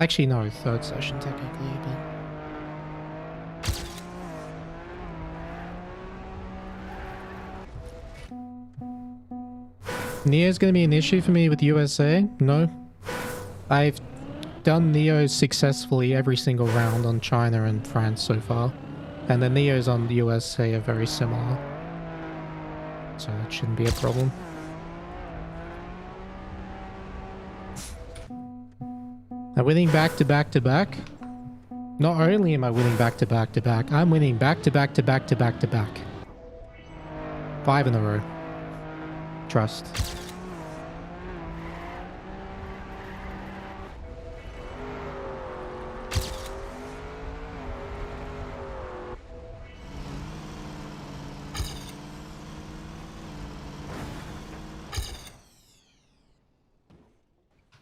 Actually, no, third session technically, but. Neo's gonna be an issue for me with USA? No. I've done Neo successfully every single round on China and France so far. And the Neos on the USA are very similar. So that shouldn't be a problem. I'm winning back to back to back. Not only am I winning back to back to back, I'm winning back to back to back to back to back. 5 in a row. Trust.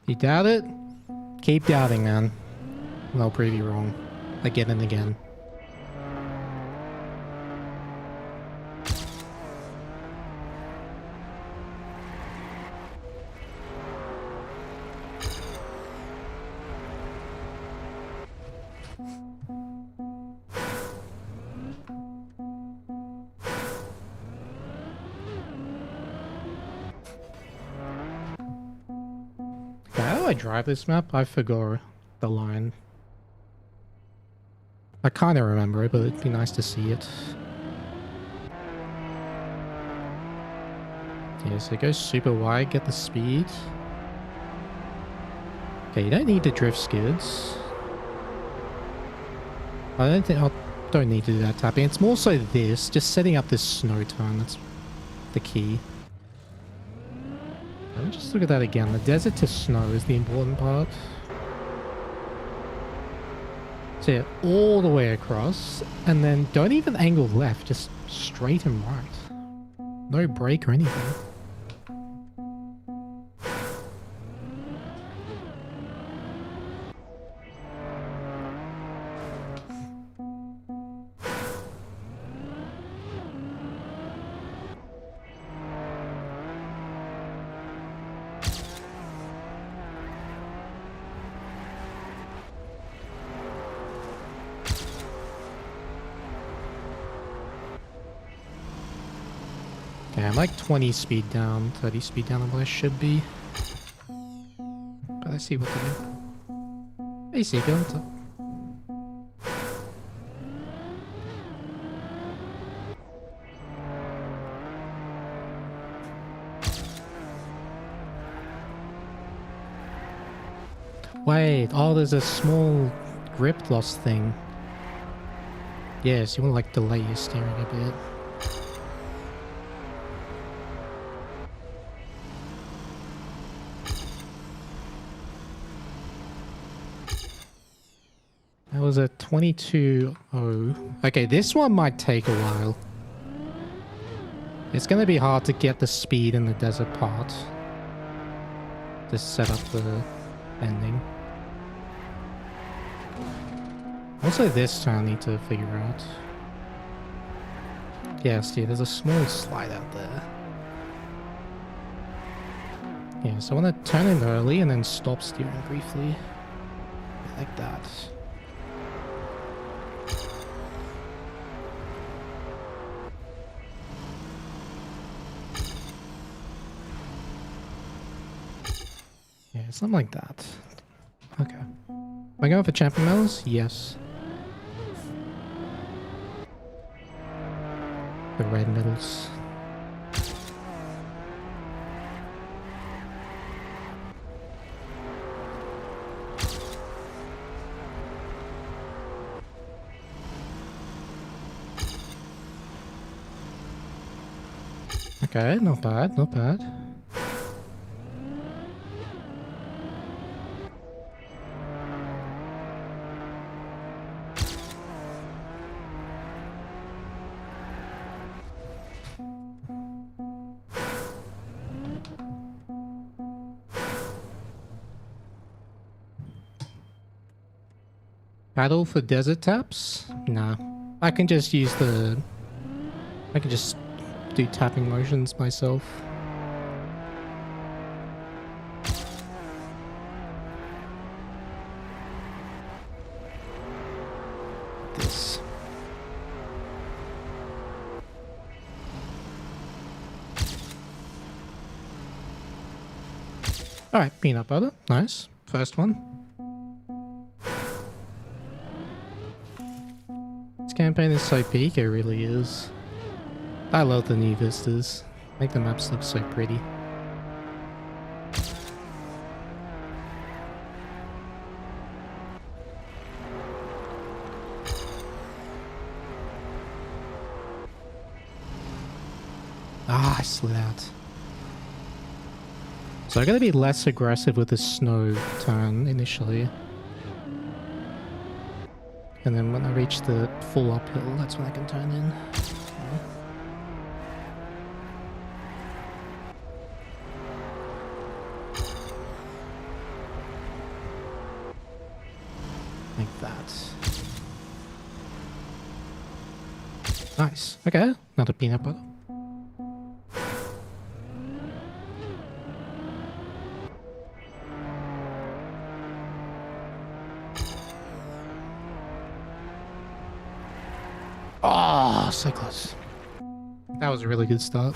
You doubt it? Keep doubting, man. And I'll prove you wrong. Again and again. How do I drive this map? I forgot the line. I kind of remember it, but it'd be nice to see it. Yeah, so go super wide, get the speed. Okay, you don't need to drift skids. I don't need to do that tapping. It's more so this, just setting up this snow turn. That's the key. Let me just look at that again. The desert to snow is the important part. So yeah, all the way across, and then don't even angle left, just straight and right. No break or anything. Okay, I'm like 20 speed down, 30 speed down on what I should be. But I see what to do. Hey, Seagull, what's up? Wait, oh, there's a small grip loss thing. Yes, you want to like delay your steering a bit. That was a 22.0. Okay, this one might take a while. It's going to be hard to get the speed in the desert part. To set up the ending. Also this turn I need to figure out. Yeah, see, there's a small slide out there. Yeah, so I want to turn in early and then stop steering briefly. Like that. Yeah, something like that. Okay. Am I going for champion medals? Yes. The red medals. Okay, not bad, not bad. Battle for desert taps? Nah. I can just use the... I can just do tapping motions myself. This. Alright, peanut butter. Nice. First one. This campaign is so peak, it really is. I love the new vistas. Make the maps look so pretty. Ah, I slid out. So I gotta be less aggressive with the snow turn initially. And then when I reach the full uphill, that's when I can turn in. Like that. Nice. Okay, another peanut butter. Oh, so close. That was a really good start.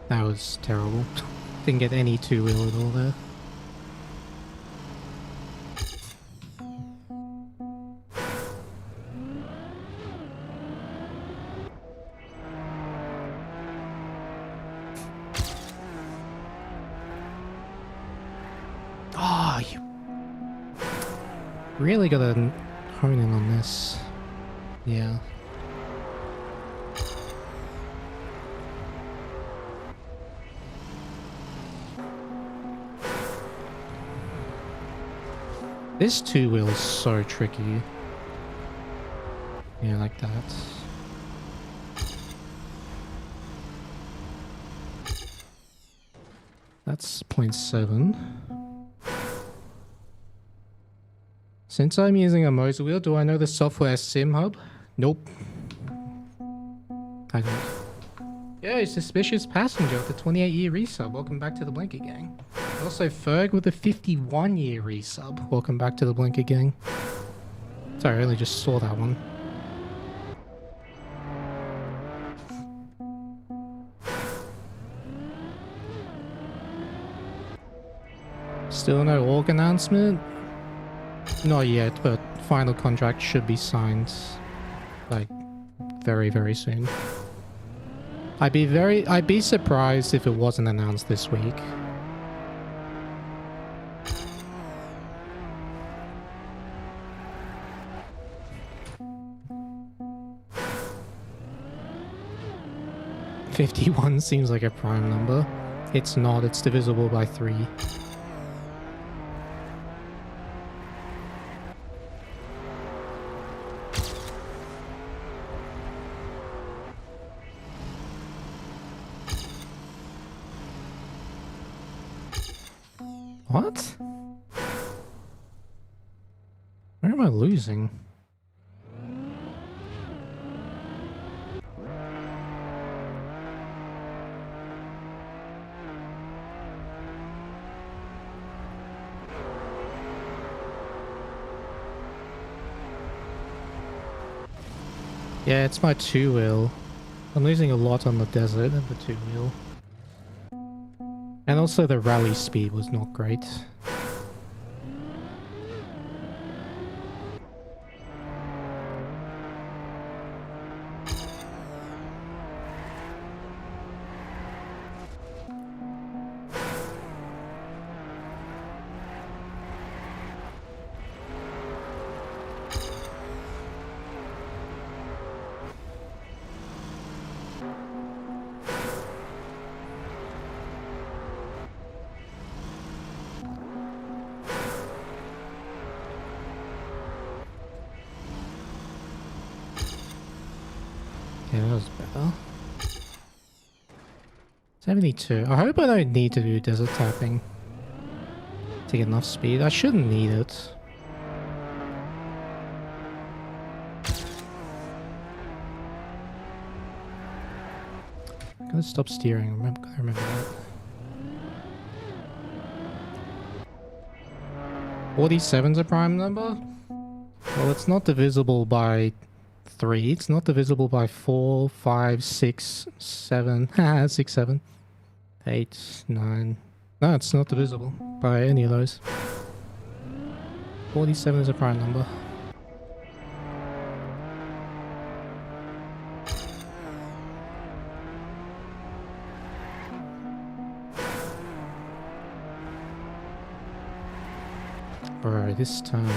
That was terrible. Didn't get any two-wheel at all there. Oh, you really gotta hone in on this. Yeah. This two-wheel is so tricky. Yeah, like that. That's 0.7. Since I'm using a Moser wheel, do I know the software Sim Hub? Nope. I don't. Yo, Suspicious Passenger with a 28-year resub. Welcome back to the Blanket Gang. Also, Ferg with a 51-year resub. Welcome back to the Blanket Gang. Sorry, I only just saw that one. Still no org announcement? Not yet, but final contract should be signed like very, very soon. I'd be surprised if it wasn't announced this week. $51 seems like a prime number. It's not, it's divisible by 3. What? Where am I losing? Yeah, it's my 2-wheel. I'm losing a lot on the desert and the 2-wheel. And also the rally speed was not great. Yeah, that was better. 72. I hope I don't need to do desert tapping to get enough speed. I shouldn't need it. I'm gonna stop steering. I remember that. 47's a prime number? Well, it's not divisible by 3. It's not divisible by 4, 5, 6, 7. 6, 7, 8, 9. No, it's not divisible by any of those. 47 is a prime number. Bro, this time.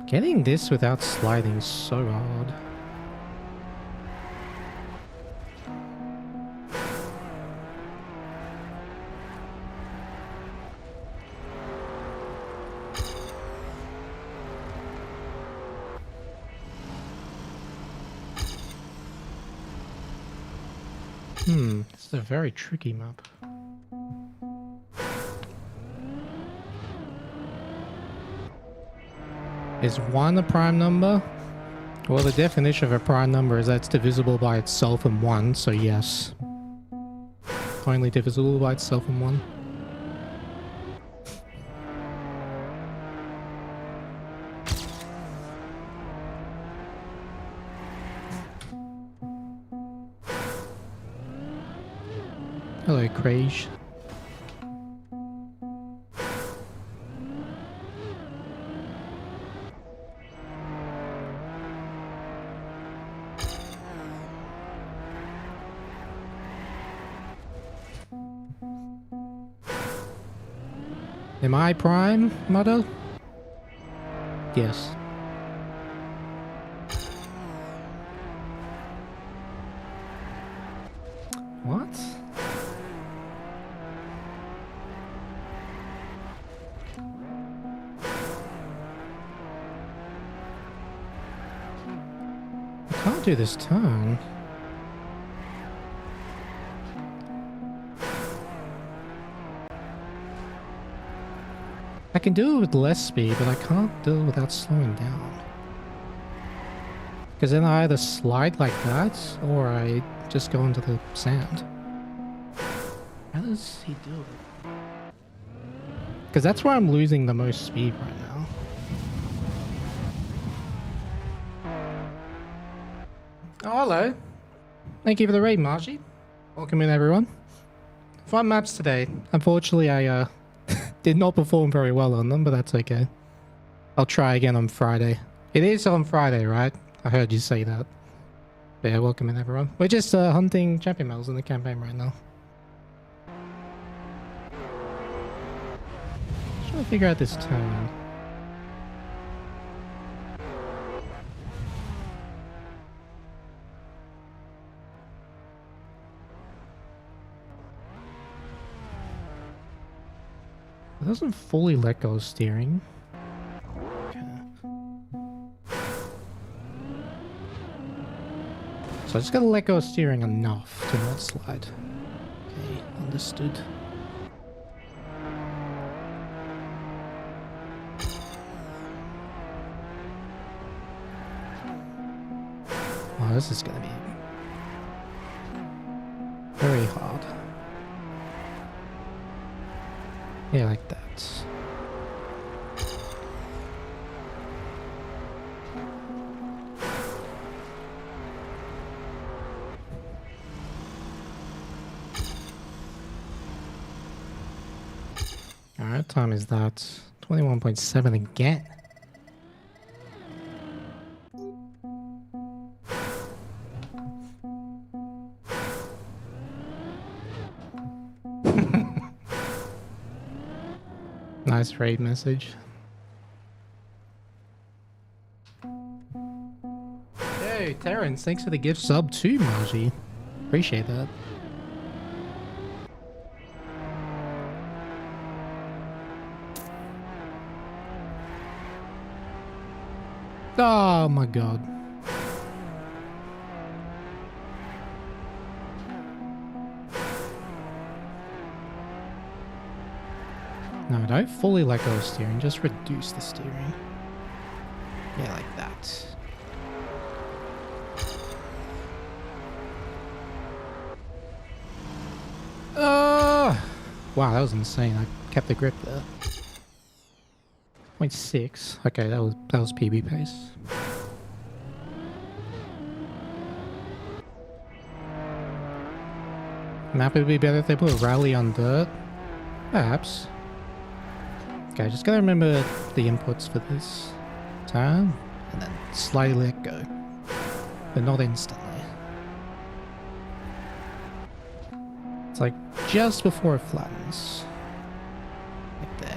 Getting this without sliding is so hard. This is a very tricky map. Is 1 a prime number? Well, the definition of a prime number is that it's divisible by itself and 1, so yes. Only divisible by itself and 1. Hello, Crage. Am I prime, Mudda? Yes. What? I can't do this turn. I can do it with less speed, but I can't do it without slowing down. Because then I either slide like that, or I just go into the sand. How does he do it? Because that's where I'm losing the most speed right now. Oh, hello. Thank you for the raid, Maji. Welcome in, everyone. 5 maps today. Unfortunately, I did not perform very well on them, but that's okay. I'll try again on Friday. It is on Friday, right? I heard you say that. But yeah, welcome in, everyone. We're just hunting champion medals in the campaign right now. Trying to figure out this turn. It doesn't fully let go of steering. Okay. So I just gotta let go of steering enough to not slide. Okay, understood. Oh, this is gonna be very hard. Yeah, like that. Alright, what time is that? 21.7 again. Nice raid message. Hey, Terrence, thanks for the gift sub too, Maji. Appreciate that. Oh my god. No, don't fully let go of steering, just reduce the steering. Yeah, like that. Wow, that was insane. I kept the grip there. 0.6. Okay, that was PB pace. Map would be better if they put a rally on dirt. Perhaps. Okay, just gotta remember the inputs for this. Turn, and then slightly let go. But not instantly. It's like just before it flattens. Like there.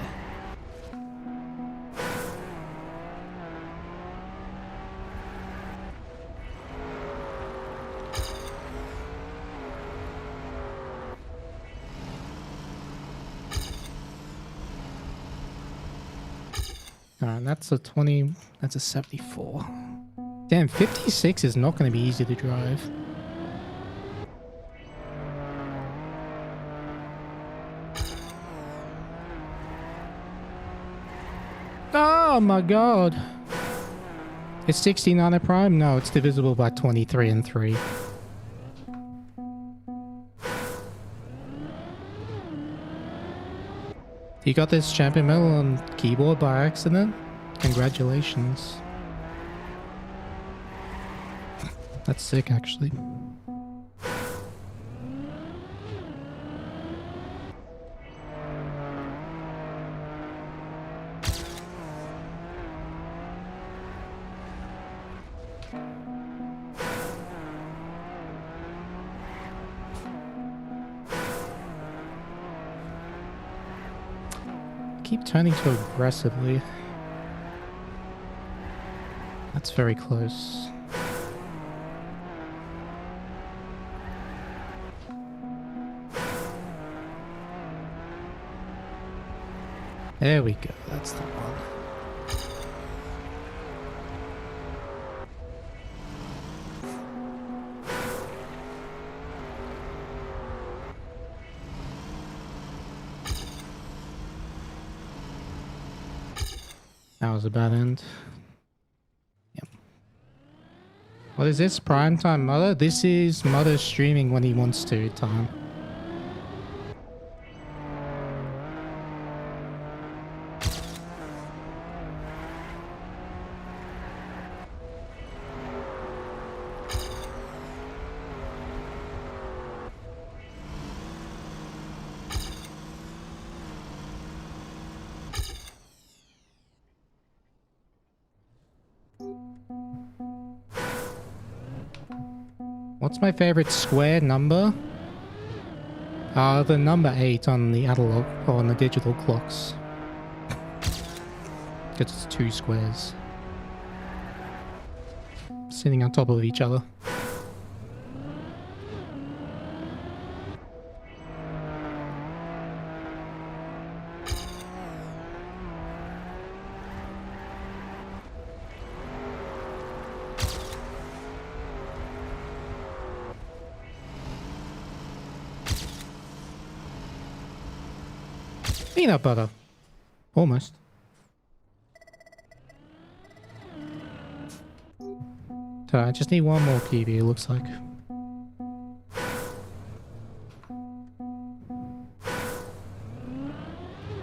Alright, that's a 20, that's a 74. Damn, 56 is not going to be easy to drive. Oh my god. It's 69 a prime? No, it's divisible by 23 and 3. You got this champion medal on keyboard by accident? Congratulations. That's sick, actually. Keep turning too aggressively. That's very close. There we go, that's the one. That was a bad end. Yep. What is this? Primetime Mudda? This is Mudda streaming when he wants to time. What's my favorite square number? The number 8 on the analog or on the digital clocks. Because it's 2 squares. Sitting on top of each other. Peanut butter. Almost. So I just need one more PB, it looks like.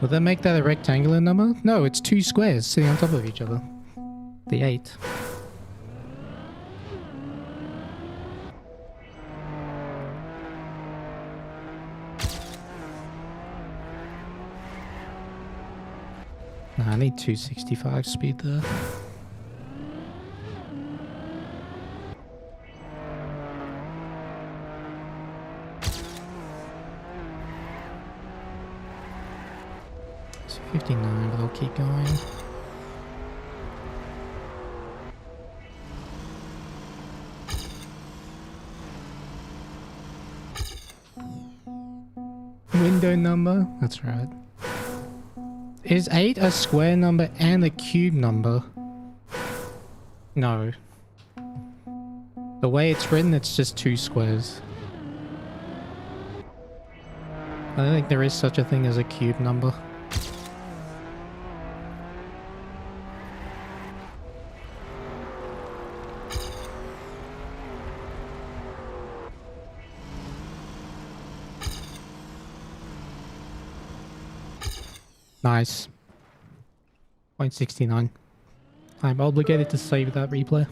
Will that make that a rectangular number? No, it's 2 squares sitting on top of each other. The 8. Nah, I need 265 speed there. It's 59, but I'll keep going. Window number? That's right. Is 8 a square number and a cube number? No. The way it's written, it's just 2 squares. I don't think there is such a thing as a cube number. Nice. 0.69. I'm obligated to save that replay.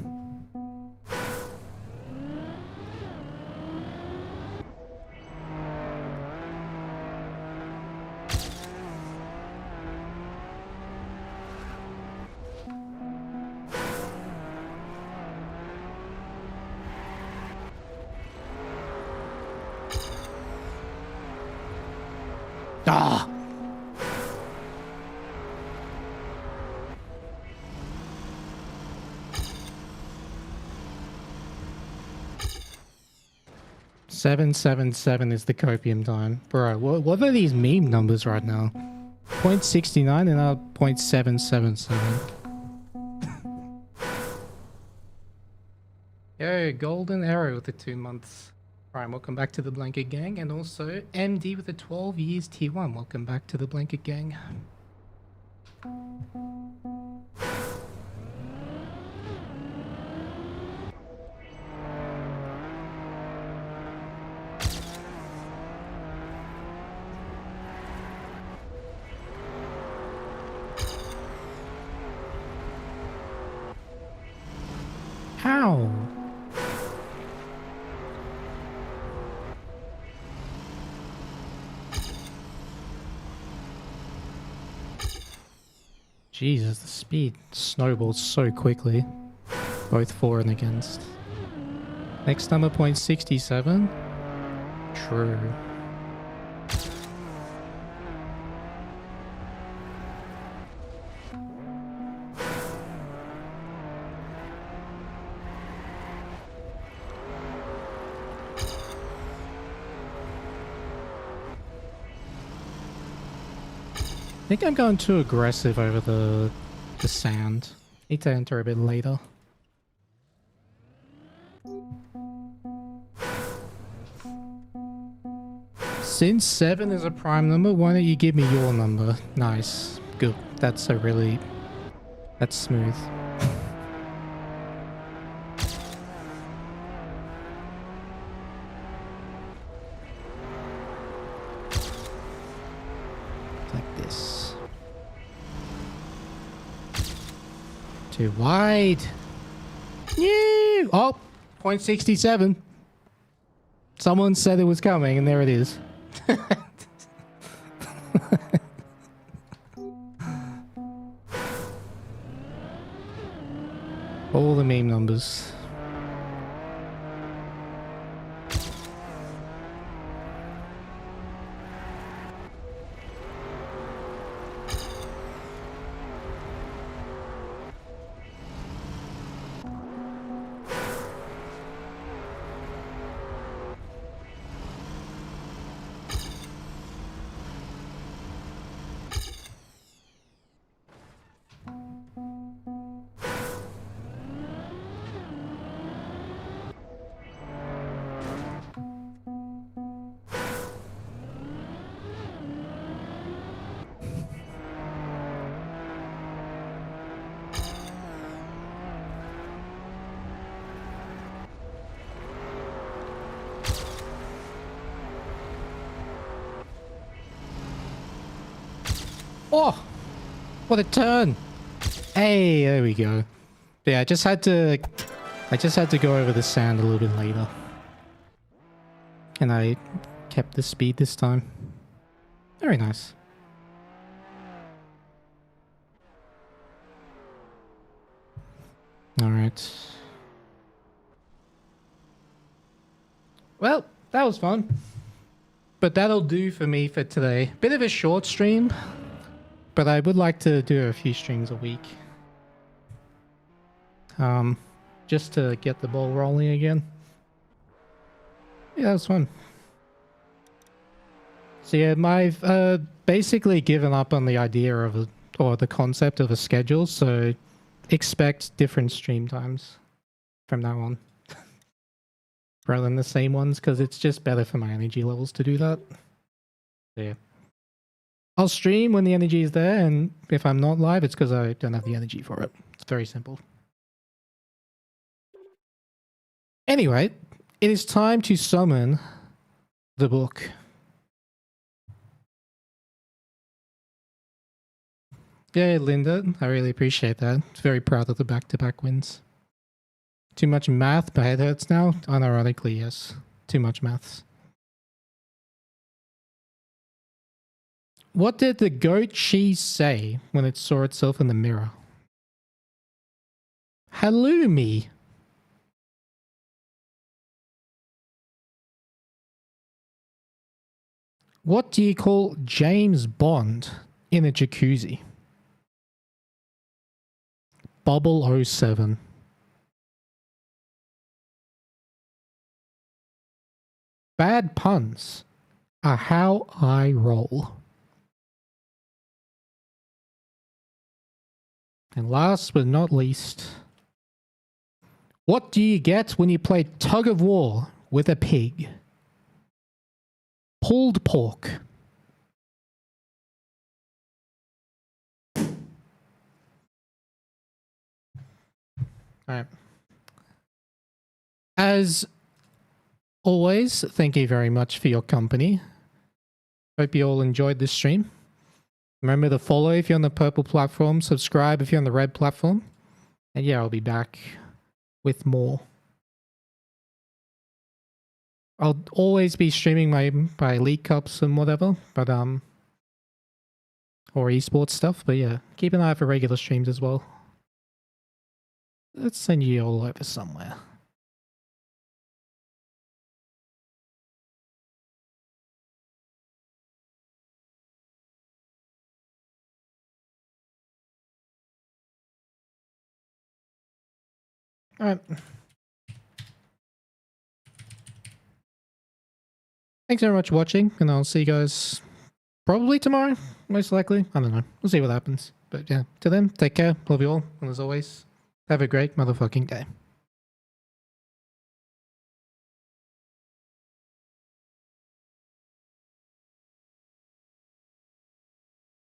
Ah! "777 is the copium time." Bro, what are these meme numbers right now? 0.69 and now 0.777. Yo, Golden Arrow with the 2 months. Alright, welcome back to the Blanket Gang. And also, MD with the 12 years T1. Welcome back to the Blanket Gang. How? Jesus, the speed snowballs so quickly. Both for and against. Next number 0.67. True. I think I'm going too aggressive over the sand. Need to enter a bit later. Since 7 is a prime number, why don't you give me your number? Nice. Good. That's a really... That's smooth. Like this. Too wide. Yeah. Oh, 0.67. Someone said it was coming, and there it is. All the meme numbers. Oh, what a turn. Hey, there we go. Yeah, I just had to go over the sand a little bit later. And I kept the speed this time. Very nice. Alright. Well, that was fun. But that'll do for me for today. Bit of a short stream. But I would like to do a few streams a week. Just to get the ball rolling again. Yeah, that was fun. So yeah, I've basically given up on the idea of or the concept of a schedule, so expect different stream times from now on. Rather than the same ones, because it's just better for my energy levels to do that. Yeah. I'll stream when the energy is there, and if I'm not live, it's because I don't have the energy for it. It's very simple. Anyway, it is time to summon the book. Yeah, Linda, I really appreciate that. Very proud of the back-to-back wins. Too much math, my head hurts now? Unironically, yes. Too much maths. What did the goat cheese say when it saw itself in the mirror? Halloumi. What do you call James Bond in a jacuzzi? 007. Bad puns are how I roll. And last but not least, what do you get when you play tug of war with a pig? Pulled pork. Alright. As always, thank you very much for your company. Hope you all enjoyed this stream. Remember to follow if you're on the purple platform, subscribe if you're on the red platform. And yeah, I'll be back with more. I'll always be streaming my Elite Cups and whatever, but or esports stuff, but yeah, keep an eye out for regular streams as well. Let's send you all over somewhere. Alright. Thanks very much for watching, and I'll see you guys probably tomorrow, most likely. I don't know. We'll see what happens. But yeah, till then, take care. Love you all. And as always, have a great motherfucking day.